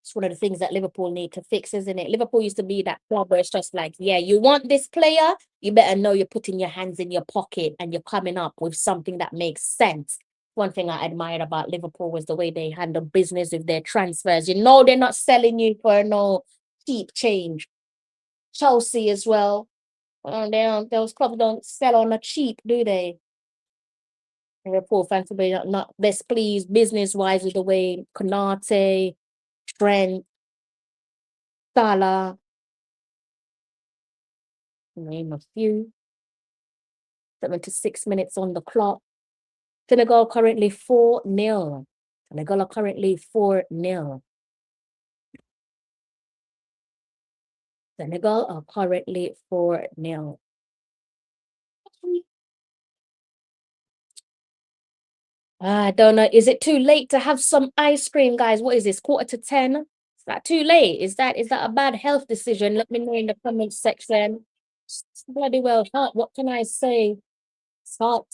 It's one of the things that Liverpool need to fix, isn't it? Liverpool used to be that club where it's just like, yeah, you want this player, you better know you're putting your hands in your pocket and you're coming up with something that makes sense. One thing I admired about Liverpool was the way they handle business with their transfers. You know, they're not selling you for no cheap change. Chelsea as well. Those clubs don't sell on a cheap, do they? Liverpool fans will be not best pleased business-wise with the way Konate, Trent, Salah, name a few. 76 minutes on the clock. Senegal currently 4-0. Senegal are currently 4-0. Senegal are currently 4-0. I don't know. Is it too late to have some ice cream, guys? What is this? 9:45? Is that too late? Is that a bad health decision? Let me know in the comments section. It's bloody well hot. What can I say? It's hot.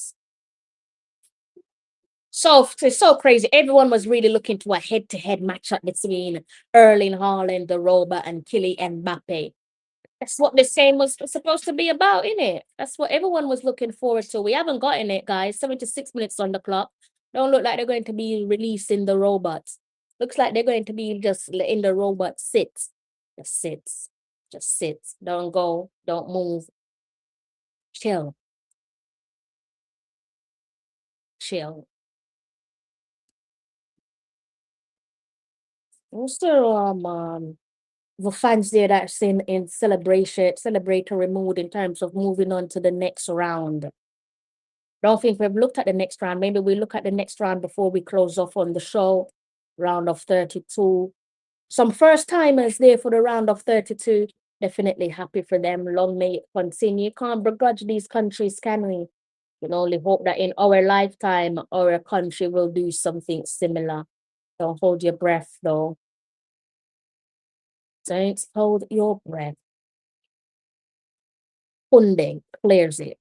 So it's so crazy. Everyone was really looking to a head-to-head matchup between Erling Haaland, the robot, and Kylian Mbappe. That's what this game was supposed to be about, innit? That's what everyone was looking forward to. We haven't gotten it, guys. 76 minutes on the clock. Don't look like they're going to be releasing the robots. Looks like they're going to be just letting the robot sit. Just sit. Just sit. Don't go. Don't move. Chill. Chill. Also, the fans there that's in celebratory mood in terms of moving on to the next round. Don't think we've looked at the next round. Maybe we look at the next round before we close off on the show. Round of 32. Some first timers there for the round of 32. Definitely happy for them. Long may it continue. Can't begrudge these countries, can we? We can only hope that in our lifetime, our country will do something similar. Don't hold your breath, though. Don't hold your breath. Funding clears it.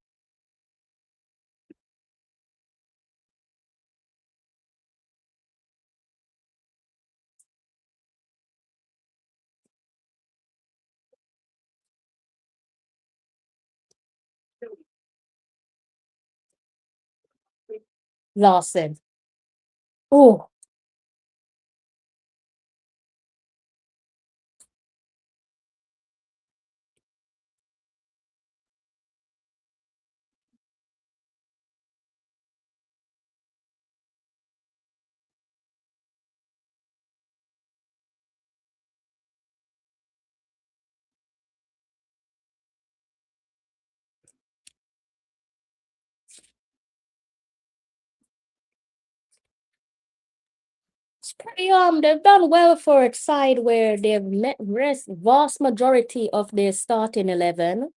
Larson. Oh, it's pretty they've done well for a side where they've rest vast majority of their starting 11.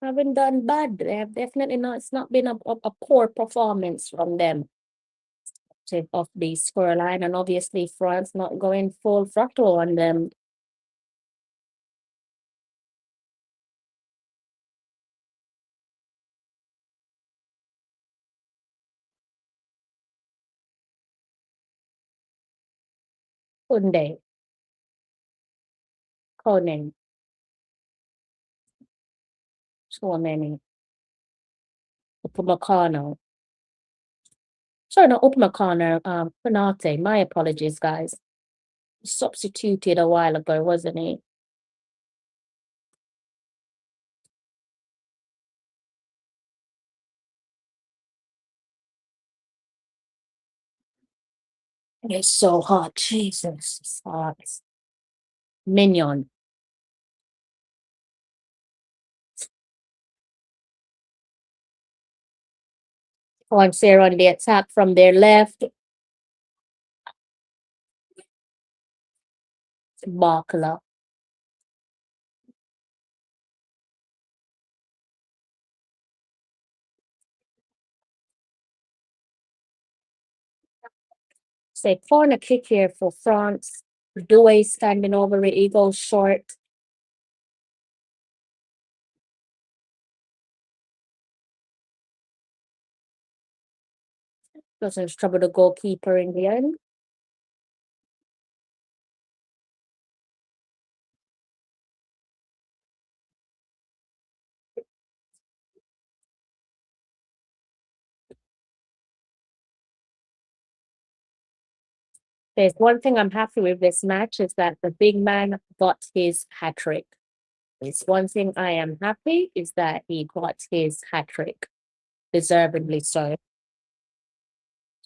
Haven't done bad. They have definitely not. It's not been a poor performance from them of the scoreline, and obviously France not going full throttle on them. Kunde, Conan, so many. Upamecano. Sorry, not Upamecano. Konate. My apologies, guys. Substituted a while ago, wasn't he? It's so hot. Jesus, it's hot. Mignon. Once they're on the attack from their left. Barkla. Say corner kick here for France. Doué standing over it. He goes short. Doesn't trouble the goalkeeper in the end. There's one thing I'm happy with this match is that the big man got his hat trick. It's one thing I am happy is that he got his hat trick, deservedly so.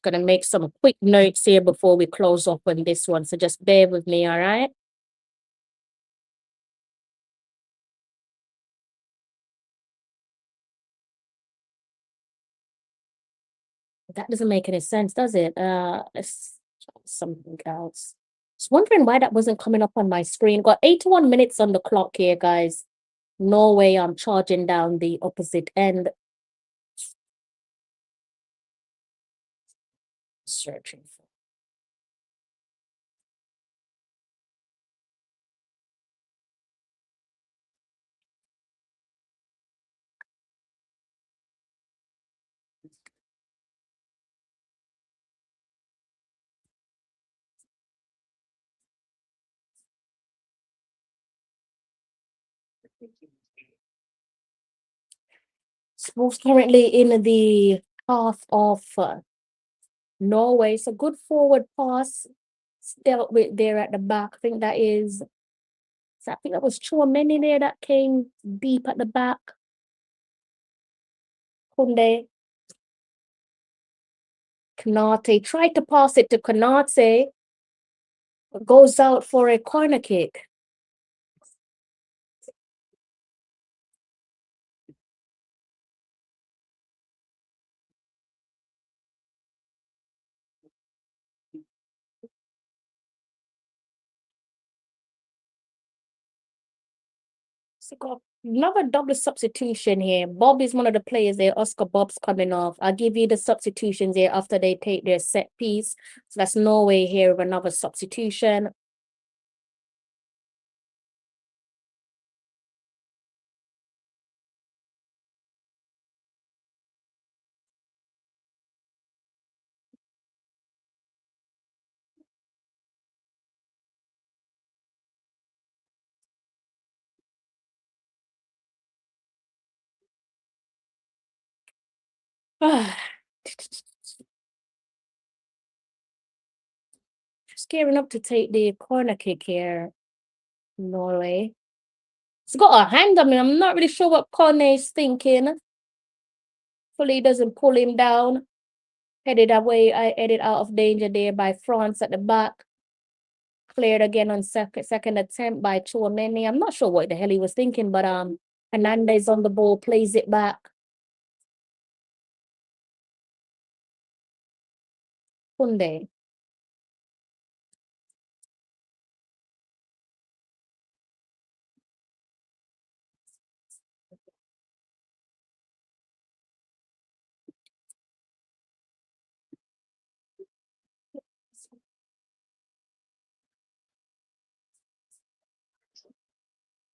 Gonna make some quick notes here before we close up on this one, so just bear with me, all right? That doesn't make any sense, does it? Let's try something else. Just wondering why that wasn't coming up on my screen. Got 81 minutes on the clock here, guys. Norway, I'm charging down the opposite end. Searching for. Sports currently in the path of Norway. It's a good forward pass. Dealt with there at the back. I think that is. I think that was Chouameni there that came deep at the back. Kunde. Konate tried to pass it to Konate. Goes out for a corner kick. So got another double substitution here. Bob is one of the players there. Oscar Bob's coming off. I'll give you the substitutions here after they take their set piece. So that's Norway here with another substitution. Just gearing up to take the corner kick here, Norway. It's got a hand on me. I'm not really sure what Cornet's thinking. Hopefully he doesn't pull him down. Headed away, headed out of danger there by France at the back. Cleared again on second attempt by Chouameni. I'm not sure what the hell he was thinking, but Hernandez on the ball, plays it back. Koundé.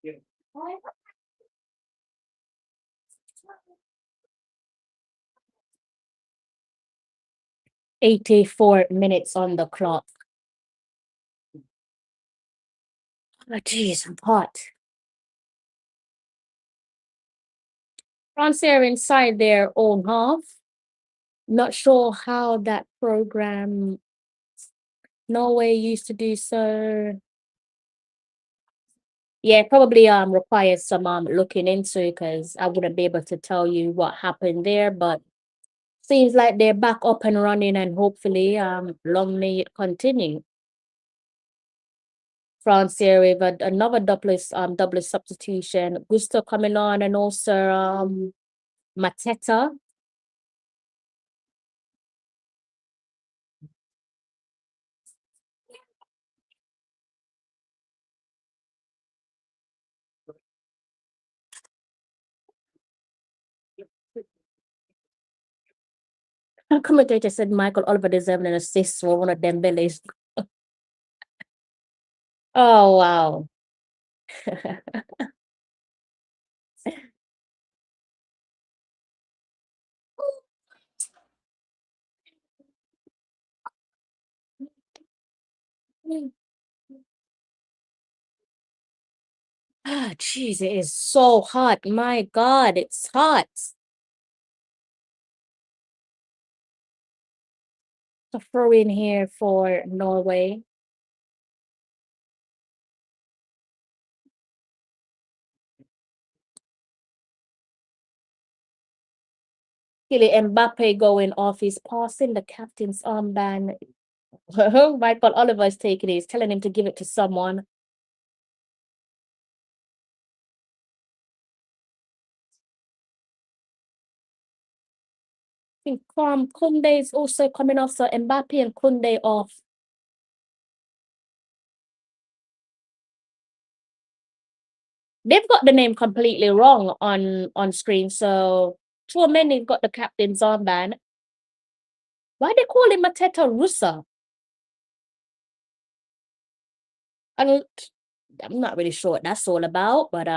Yeah. 84 minutes on the clock. Oh, geez, I'm hot. France are inside their own half. Not sure how that program Norway used to do so. Yeah, probably requires some looking into, because I wouldn't be able to tell you what happened there, but seems like they're back up and running, and hopefully long may it continue. France here with another double substitution. Gusto coming on, and also Mateta. Commentator said Michael Oliver deserved an assist for one of Dembélé's. Oh wow. Ah, jeez, it is so hot. My God, it's hot. A throw in here for Norway. Kylian Mbappe going off. He's passing the captain's armband. Michael Oliver is taking it. He's telling him to give it to someone. I think Koundé is also coming off, so Mbappe and Koundé off. They've got the name completely wrong on screen, so Chouameni got the captain's armband. Why they call him Mateta Russa? I'm not really sure what that's all about, but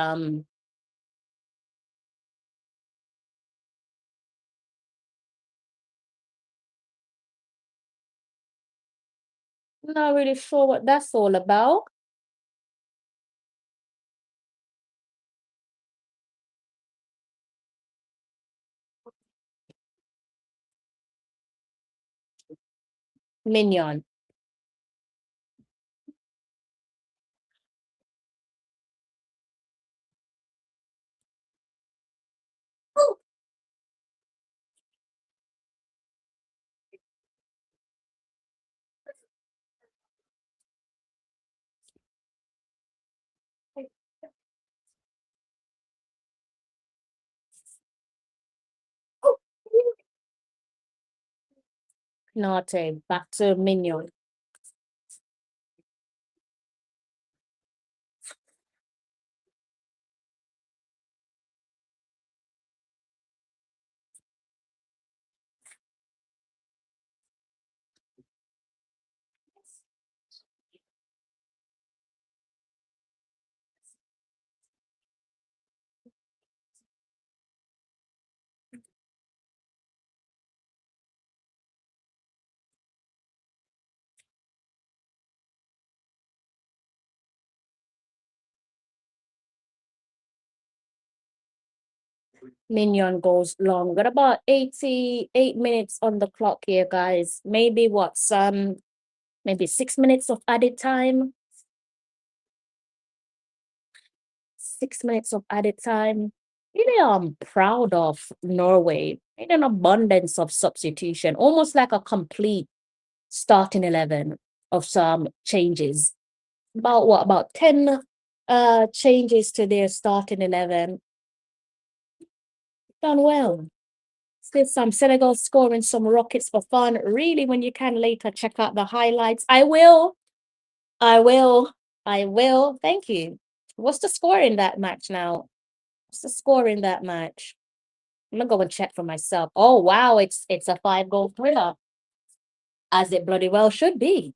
not really sure what that's all about. Mignon. Nate, back to Mignon. Minion goes long. Got about 88 minutes on the clock here, guys. Maybe maybe 6 minutes of added time. 6 minutes of added time. Really, I'm proud of Norway. Made an abundance of substitution, almost like a complete starting 11 of some changes. About 10 changes to their starting 11. Done well. Still some Senegal scoring some rockets for fun. Really, when you can later check out the highlights. I will. Thank you. What's the score in that match now? What's the score in that match? I'm gonna go and check for myself. Oh wow, it's a 5-goal thriller. As it bloody well should be.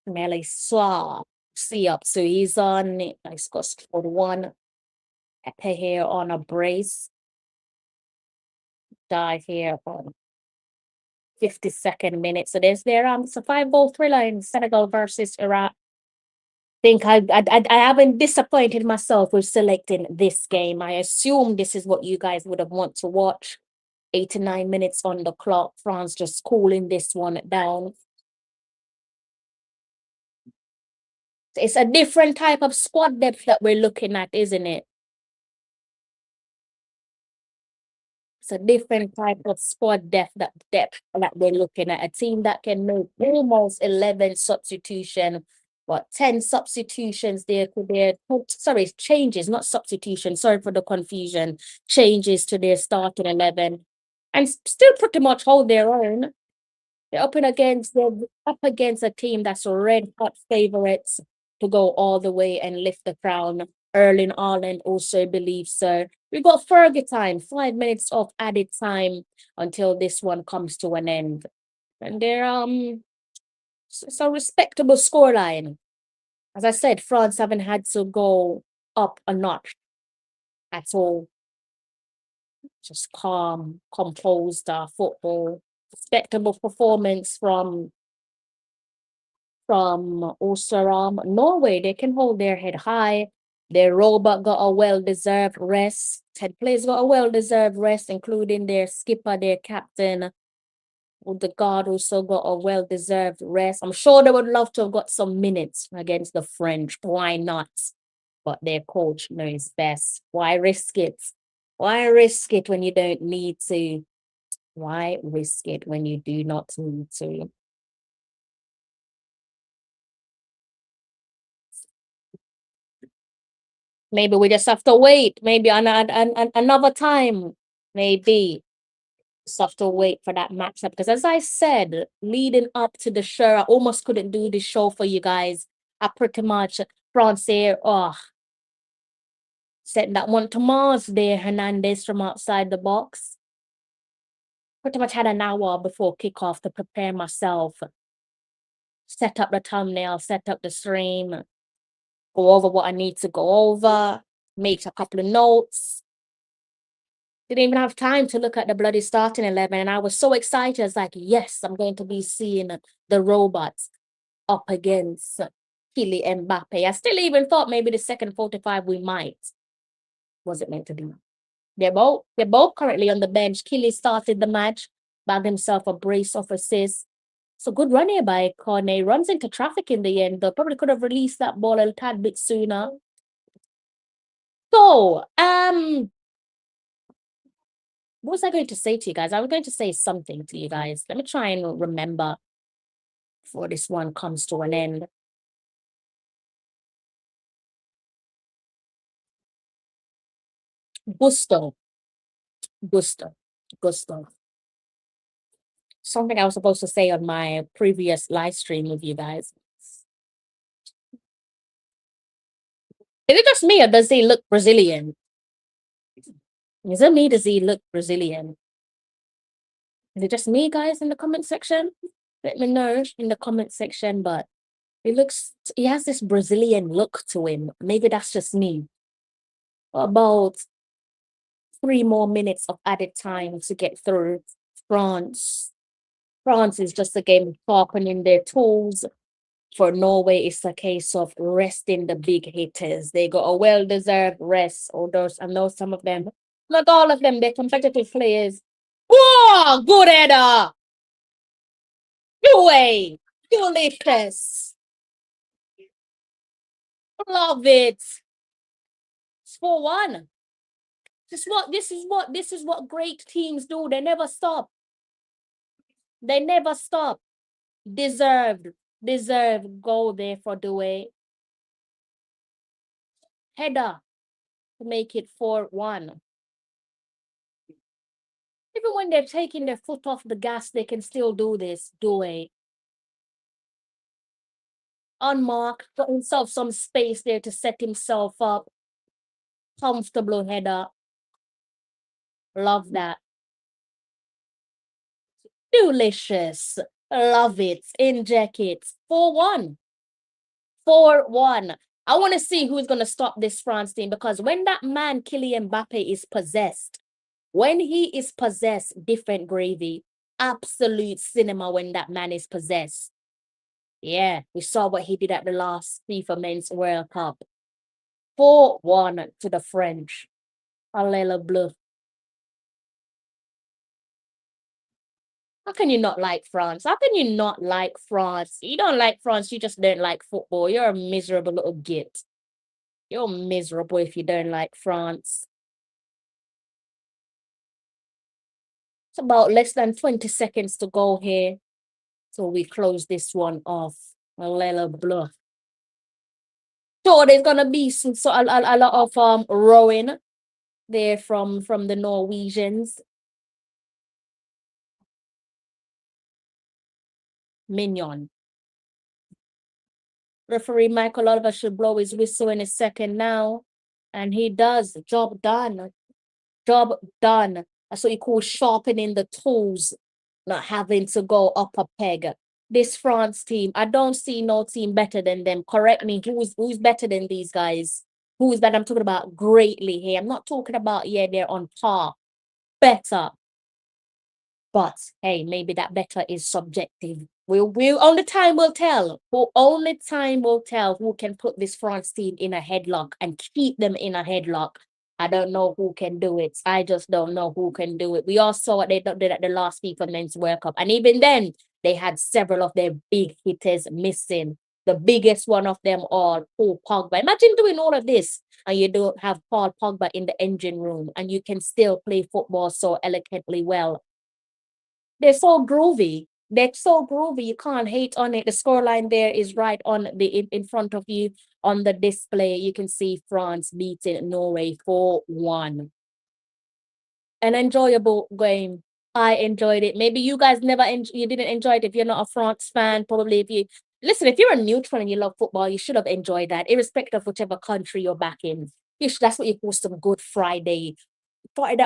Melly Saw. See up. So he's on I scored 41. Epe here on a brace. Die here on 52nd minute. So it's a 5-goal thriller in Senegal versus Iraq. Think I haven't disappointed myself with selecting this game. I assume this is what you guys would have want to watch. 89 minutes on the clock. France just cooling this one down. It's a different type of squad depth that we're looking at, isn't it? It's a different type of squad depth that we're looking at. A team that can make almost 11 substitution, 10 substitutions there to their, changes, not substitution. Sorry for the confusion. Changes to their starting 11 and still pretty much hold their own. They're up against a team that's red hot favorites to go all the way and lift the crown. Erling Haaland also believes so. We got Fergie time, 5 minutes of added time until this one comes to an end. And it's a respectable scoreline. As I said, France haven't had to go up a notch at all. Just calm, composed football. Respectable performance from also Norway. They can hold their head high. Their robot got a well-deserved rest. 10 players got a well-deserved rest, including their skipper, their captain. The guard also got a well-deserved rest. I'm sure they would love to have got some minutes against the French. Why not? But their coach knows best. Why risk it? Why risk it when you don't need to? Why risk it when you do not need to? Maybe we just have to wait. Maybe another time. Maybe just have to wait for that matchup. Because as I said, leading up to the show, I almost couldn't do this show for you guys. I pretty much France here. Sent that one to Mars there, Hernandez from outside the box. Pretty much had an hour before kickoff to prepare myself. Set up the thumbnail, set up the stream. Go over what I need to go over, make a couple of notes. Didn't even have time to look at the bloody starting 11. And I was so excited. I was like, yes, I'm going to be seeing the robots up against Kylian Mbappe. I still even thought maybe the second 45 we might. Was it meant to be? They're both currently on the bench. Kylian started the match, bagged himself a brace of assists. So good run here by Cornet. Runs into traffic in the end, though. Probably could have released that ball a tad bit sooner. So, what was I going to say to you guys? I was going to say something to you guys. Let me try and remember before this one comes to an end. Gusto. Something I was supposed to say on my previous live stream with you guys. Is it just me or does he look Brazilian? Is it me? Does he look Brazilian? Is it just me, guys, in the comment section? Let me know in the comment section, but he has this Brazilian look to him. Maybe that's just me. About 3 more minutes of added time to get through. France is just a game of sharpening their tools, for Norway, it's a case of resting the big hitters. They got a well-deserved rest. I know some of them, not all of them, they're competitive players. Whoa, good header. Away. Delicious. Love it. It's 4-1. This is what great teams do. They never stop. They never stop. Deserved goal there for Douay. Header to make it 4-1. Even when they're taking their foot off the gas, they can still do this. Douay. Unmarked, got himself some space there to set himself up. Comfortable header. Love that. Delicious. Love it. Inject it. 4-1. 4-1. I want to see who's going to stop this France team, because when that man Kylian Mbappe is possessed, when he is possessed, different gravy. Absolute cinema when that man is possessed. Yeah, we saw what he did at the last FIFA Men's World Cup. 4-1 to the French. Allez How can you not like France? How can you not like France? You don't like France, you just don't like football. You're a miserable little git. You're miserable if you don't like France. It's about less than 20 seconds to go here. So we close this one off. Allez. So there's gonna be a lot of rowing there from the Norwegians. Mignon. Referee Michael Oliver should blow his whistle in a second now. And he does. Job done. Job done. That's what you call sharpening the tools, not having to go up a peg. This France team, I don't see no team better than them. Correct me, who's better than these guys? Who's better? I'm talking about greatly here. I'm not talking about, yeah, they're on par. Better. But hey, maybe that better is subjective. Only time will tell. Only time will tell who can put this France team in a headlock and keep them in a headlock. I don't know who can do it. I just don't know who can do it. We all saw what they did at the last FIFA Men's World Cup. And even then, they had several of their big hitters missing. The biggest one of them all, Paul Pogba. Imagine doing all of this and you don't have Paul Pogba in the engine room and you can still play football so elegantly well. They're so groovy. They're so groovy. You can't hate on it. The scoreline there is right on the in front of you on the display. You can see France beating Norway 4-1. An enjoyable game. I enjoyed it. Maybe you guys you didn't enjoy it if you're not a France fan. Probably if you're a neutral and you love football, you should have enjoyed that, irrespective of whichever country you're back in. That's what you call some good Friday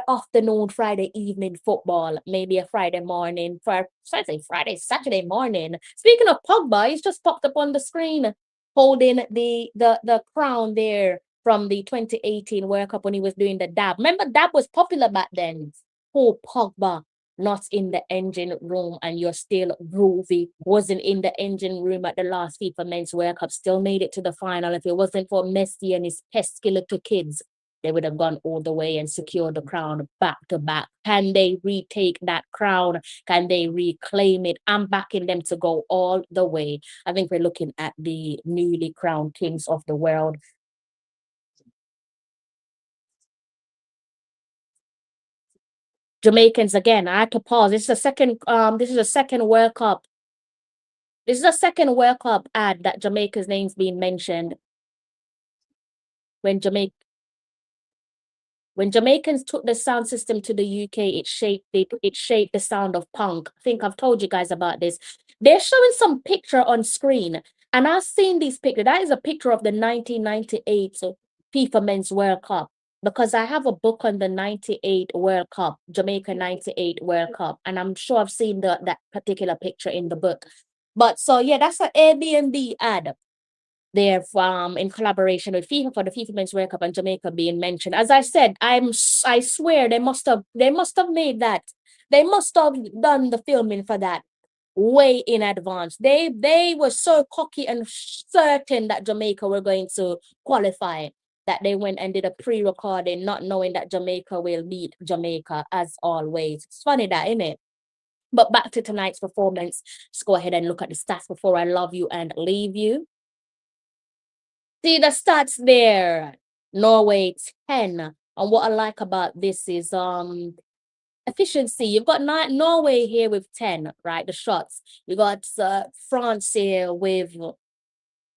afternoon, Friday evening football, maybe a Friday morning, Saturday morning. Speaking of Pogba, he's just popped up on the screen holding the crown there from the 2018 World Cup when he was doing the dab. Remember, dab was popular back then. Paul Pogba, not in the engine room, and you're still groovy. Wasn't in the engine room at the last FIFA Men's World Cup, still made it to the final. If it wasn't for Messi and his pesky little kids, they would have gone all the way and secured the crown back to back. Can they retake that crown? Can they reclaim it? I'm backing them to go all the way. I think we're looking at the newly crowned kings of the world. Jamaicans again. I had to pause. This is a second World Cup. This is a second World Cup ad that Jamaica's name's being mentioned. When Jamaicans took the sound system to the UK, it shaped the sound of punk. I think I've told you guys about this. They're showing some picture on screen, and I've seen these pictures. That is a picture of the 1998 FIFA Men's World Cup, because I have a book on the 98 World Cup, Jamaica 98 World Cup, and I'm sure I've seen that particular picture in the book. But so yeah, that's an Airbnb ad there in collaboration with FIFA for the FIFA Men's World Cup and Jamaica being mentioned. As I said, I swear they must have made that. They must have done the filming for that. way in advance. They were so cocky and certain that Jamaica were going to qualify that they went and did a pre-recording, not knowing that Jamaica will beat Jamaica as always. It's funny that, isn't it? But back to tonight's performance. Let's go ahead and look at the stats before I love you and leave you. See the stats there. Norway 10. And what I like about this is efficiency. You've got Norway here with 10, right? The shots. You got France here with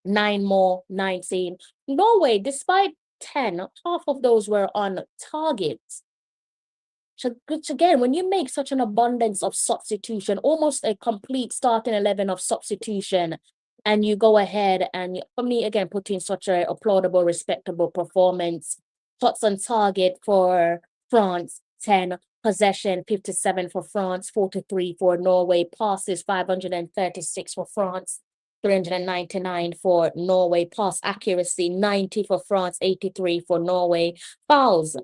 9 more, 19. Norway, despite 10, half of those were on target. Which again, when you make such an abundance of substitution, almost a complete starting 11 of substitution, and you go ahead and, for me, again, put in such a applaudable, respectable performance. Shots on target for France, 10. Possession, 57 for France, 43 for Norway. Passes, 536 for France, 399 for Norway. Pass accuracy, 90 for France, 83 for Norway. Fouls.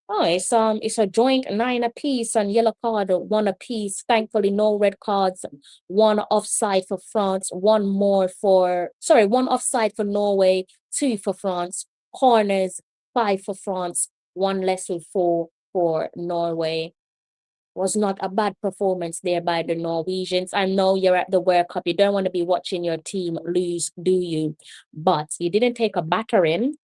Oh, it's a joint 9 apiece and yellow card 1 apiece. Thankfully, no red cards. 1 offside for France. 1 offside for Norway. 2 for France. Corners 5 for France. 1 less with 4 for Norway. Was not a bad performance there by the Norwegians. I know you're at the World Cup. You don't want to be watching your team lose, do you? But you didn't take a battering.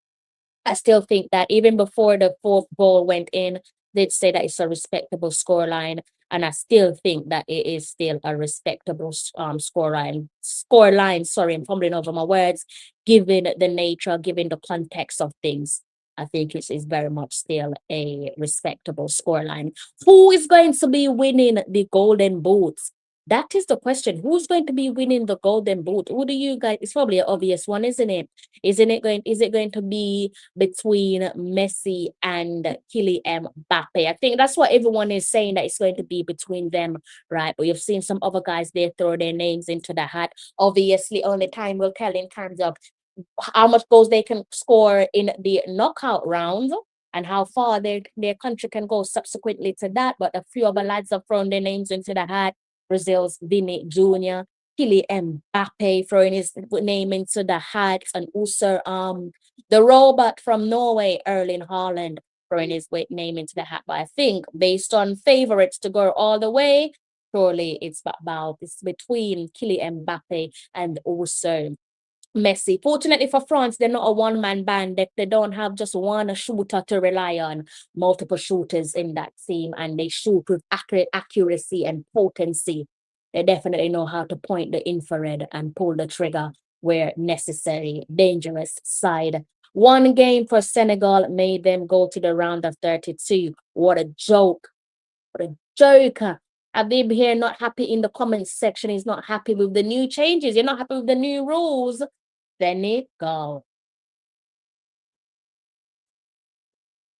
I still think that even before the 4th goal went in, they'd say that it's a respectable scoreline. And I still think that it is still a respectable scoreline. Sorry, I'm fumbling over my words. Given the nature, given the context of things, I think it is very much still a respectable scoreline. Who is going to be winning the Golden Boots? That is the question. Who's going to be winning the Golden Boot? Who do you guys? It's probably an obvious one, isn't it? Is it going to be between Messi and Kylian Mbappe? I think that's what everyone is saying, that it's going to be between them, right? But you've seen some other guys there throw their names into the hat. Obviously, only time will tell in terms of how much goals they can score in the knockout round and how far their country can go subsequently to that. But a few other lads have thrown their names into the hat. Brazil's Vini Jr., Kylian Mbappe throwing his name into the hat, and also the robot from Norway, Erling Haaland, throwing his name into the hat. But I think based on favorites to go all the way, surely it's between Kylian Mbappe and also Messi. Fortunately for France, they're not a one-man band. They don't have just one shooter to rely on, multiple shooters in that team, and they shoot with accuracy and potency. They definitely know how to point the infrared and pull the trigger where necessary. Dangerous side. 1 game for Senegal made them go to the round of 32. What a joke. What a joke. Habib here not happy in the comments section. He's not happy with the new changes. You're not happy with the new rules. Senegal.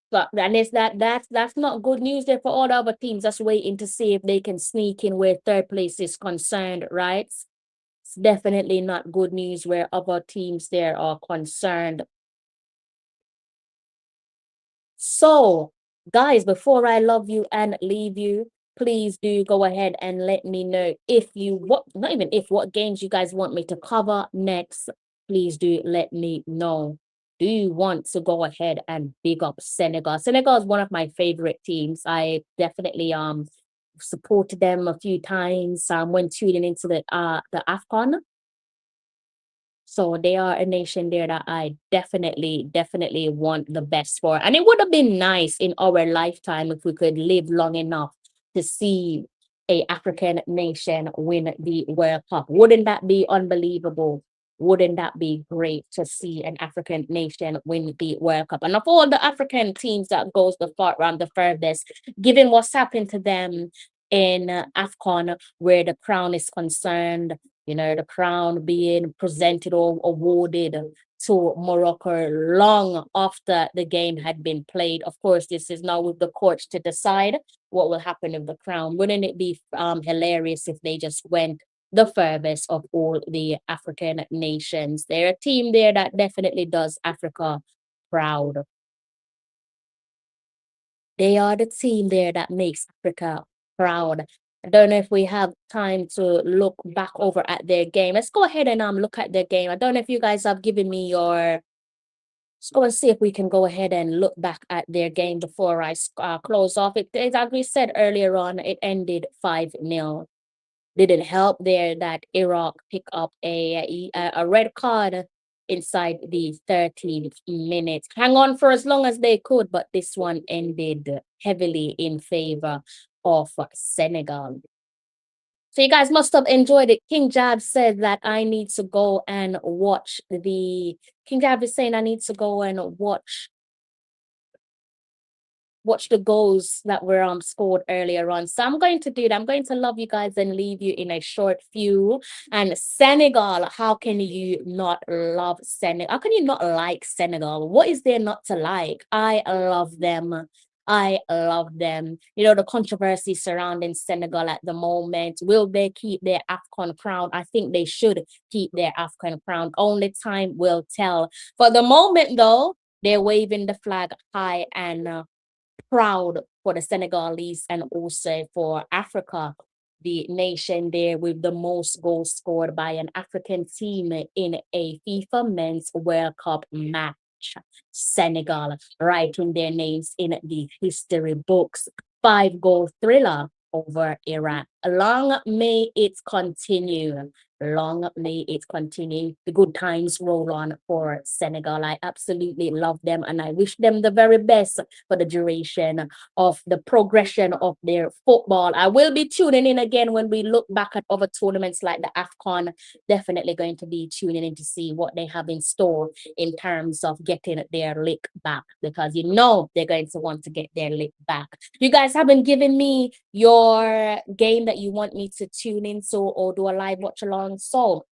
But and it's that's not good news there for all the other teams. Just waiting to see if they can sneak in where 3rd place is concerned, right? It's definitely not good news where other teams there are concerned. So, guys, before I love you and leave you, please do go ahead and let me know what games you guys want me to cover next. Please do let me know. Do you want to go ahead and big up Senegal? Senegal is one of my favorite teams. I definitely supported them a few times when tuning into the AFCON. So they are a nation there that I definitely want the best for. And it would have been nice in our lifetime if we could live long enough to see a African nation win the World Cup. Wouldn't that be unbelievable? Wouldn't that be great to see an African nation win the World Cup? And of all the African teams that goes the furthest, given what's happened to them in AFCON, where the crown is concerned, the crown being presented or awarded to Morocco long after the game had been played. Of course, this is now with the courts to decide what will happen with the crown. Wouldn't it be hilarious if they just went the furthest of all the African nations? They're a team there that definitely does Africa proud. They are the team there that makes Africa proud. I don't know if we have time to look back over at their game. Let's go ahead and look at their game. I don't know if you guys have given me your. Let's go and see if we can go ahead and look back at their game before I close off. It, as we said earlier on, it ended 5-0. Didn't help there that Iraq picked up a red card inside the 13th minute. Hang on for as long as they could, but this one ended heavily in favor of Senegal. So you guys must have enjoyed it. King Jab said that I need to go and watch the. King Jab is saying I need to go and watch the goals that were scored earlier on. So I'm going to do that. I'm going to love you guys and leave you in a short few. And Senegal, how can you not love Senegal? How can you not like Senegal? What is there not to like? I love them. I love them. You know, the controversy surrounding Senegal at the moment. Will they keep their AFCON crown? I think they should keep their AFCON crown. Only time will tell. For the moment, though, they're waving the flag high and proud for the Senegalese and also for Africa, the nation there with the most goals scored by an African team in a FIFA Men's World Cup match. Senegal writing their names in the history books. 5-goal thriller over Iraq. Long may it continue. Long may it continue. The good times roll on for Senegal. I absolutely love them and I wish them the very best for the duration of the progression of their football. I will be tuning in again when we look back at other tournaments like the AFCON. Definitely going to be tuning in to see what they have in store in terms of getting their lick back, because you know they're going to want to get their lick back. You guys haven't given me your game that you want me to tune into or do a live watch along. So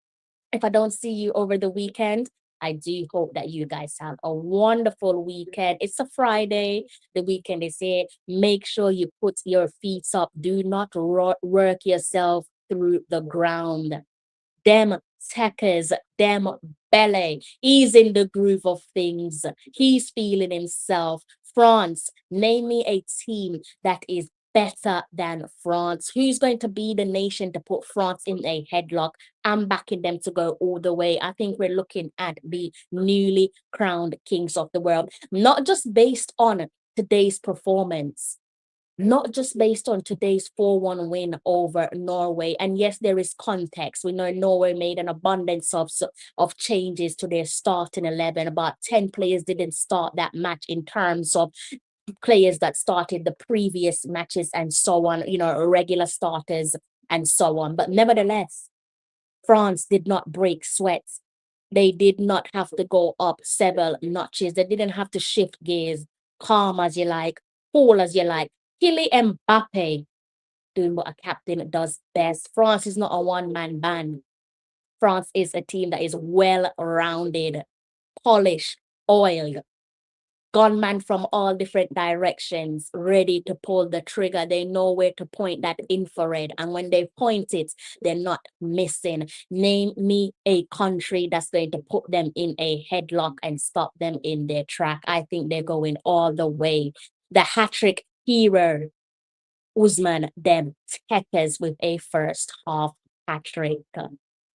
if I don't see you over the weekend, I do hope that you guys have a wonderful weekend. It's a Friday. The weekend is here. Make sure you put your feet up. Do not work yourself through the ground. Them Techers, Dembélé, he's in the groove of things. He's feeling himself. France, name me a team that is better than France. Who's going to be the nation to put France in a headlock? I'm backing them to go all the way. I think we're looking at the newly crowned kings of the world, not just based on today's performance, not just based on today's 4-1 win over Norway. And yes, there is context. We know Norway made an abundance of changes to their starting 11. About 10 players didn't start that match in terms of players that started the previous matches and so on, you know, regular starters and so on. But nevertheless, France did not break sweat. They did not have to go up several notches. They didn't have to shift gears. Calm as you like, cool as you like. Kylian Mbappe doing what a captain does best. France is not a one-man band. France is a team that is well-rounded, polished, oiled, gunman from all different directions, ready to pull the trigger. They know where to point that infrared. And when they point it, they're not missing. Name me a country that's going to put them in a headlock and stop them in their track. I think they're going all the way. The hat-trick hero, Usman Dembélé, with a first half hat-trick.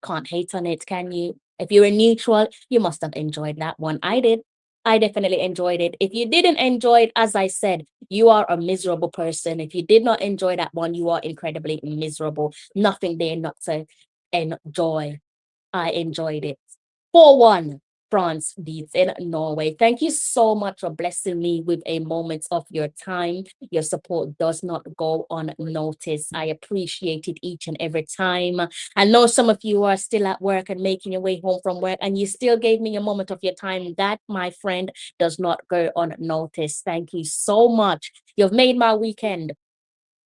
Can't hate on it, can you? If you're a neutral, you must have enjoyed that one. I did. I definitely enjoyed it. If you didn't enjoy it, as I said, you are a miserable person. If you did not enjoy that one, you are incredibly miserable. Nothing there not to enjoy. I enjoyed it. 4-1. France beats in Norway. Thank you so much for blessing me with a moment of your time. Your support does not go unnoticed. I appreciate it each and every time. I know some of you are still at work and making your way home from work, and you still gave me a moment of your time. That, my friend, does not go unnoticed. Thank you so much. You've made my weekend.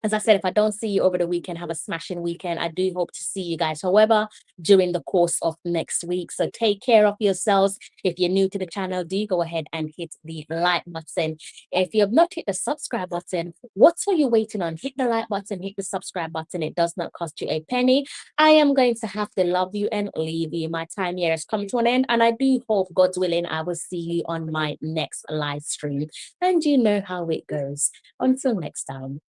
As I said, if I don't see you over the weekend, have a smashing weekend. I do hope to see you guys, however, during the course of next week. So take care of yourselves. If you're new to the channel, do go ahead and hit the like button. If you have not hit the subscribe button, what are you waiting on? Hit the like button, hit the subscribe button. It does not cost you a penny. I am going to have to love you and leave you. My time here has come to an end, and I do hope, God's willing, I will see you on my next live stream. And you know how it goes. Until next time.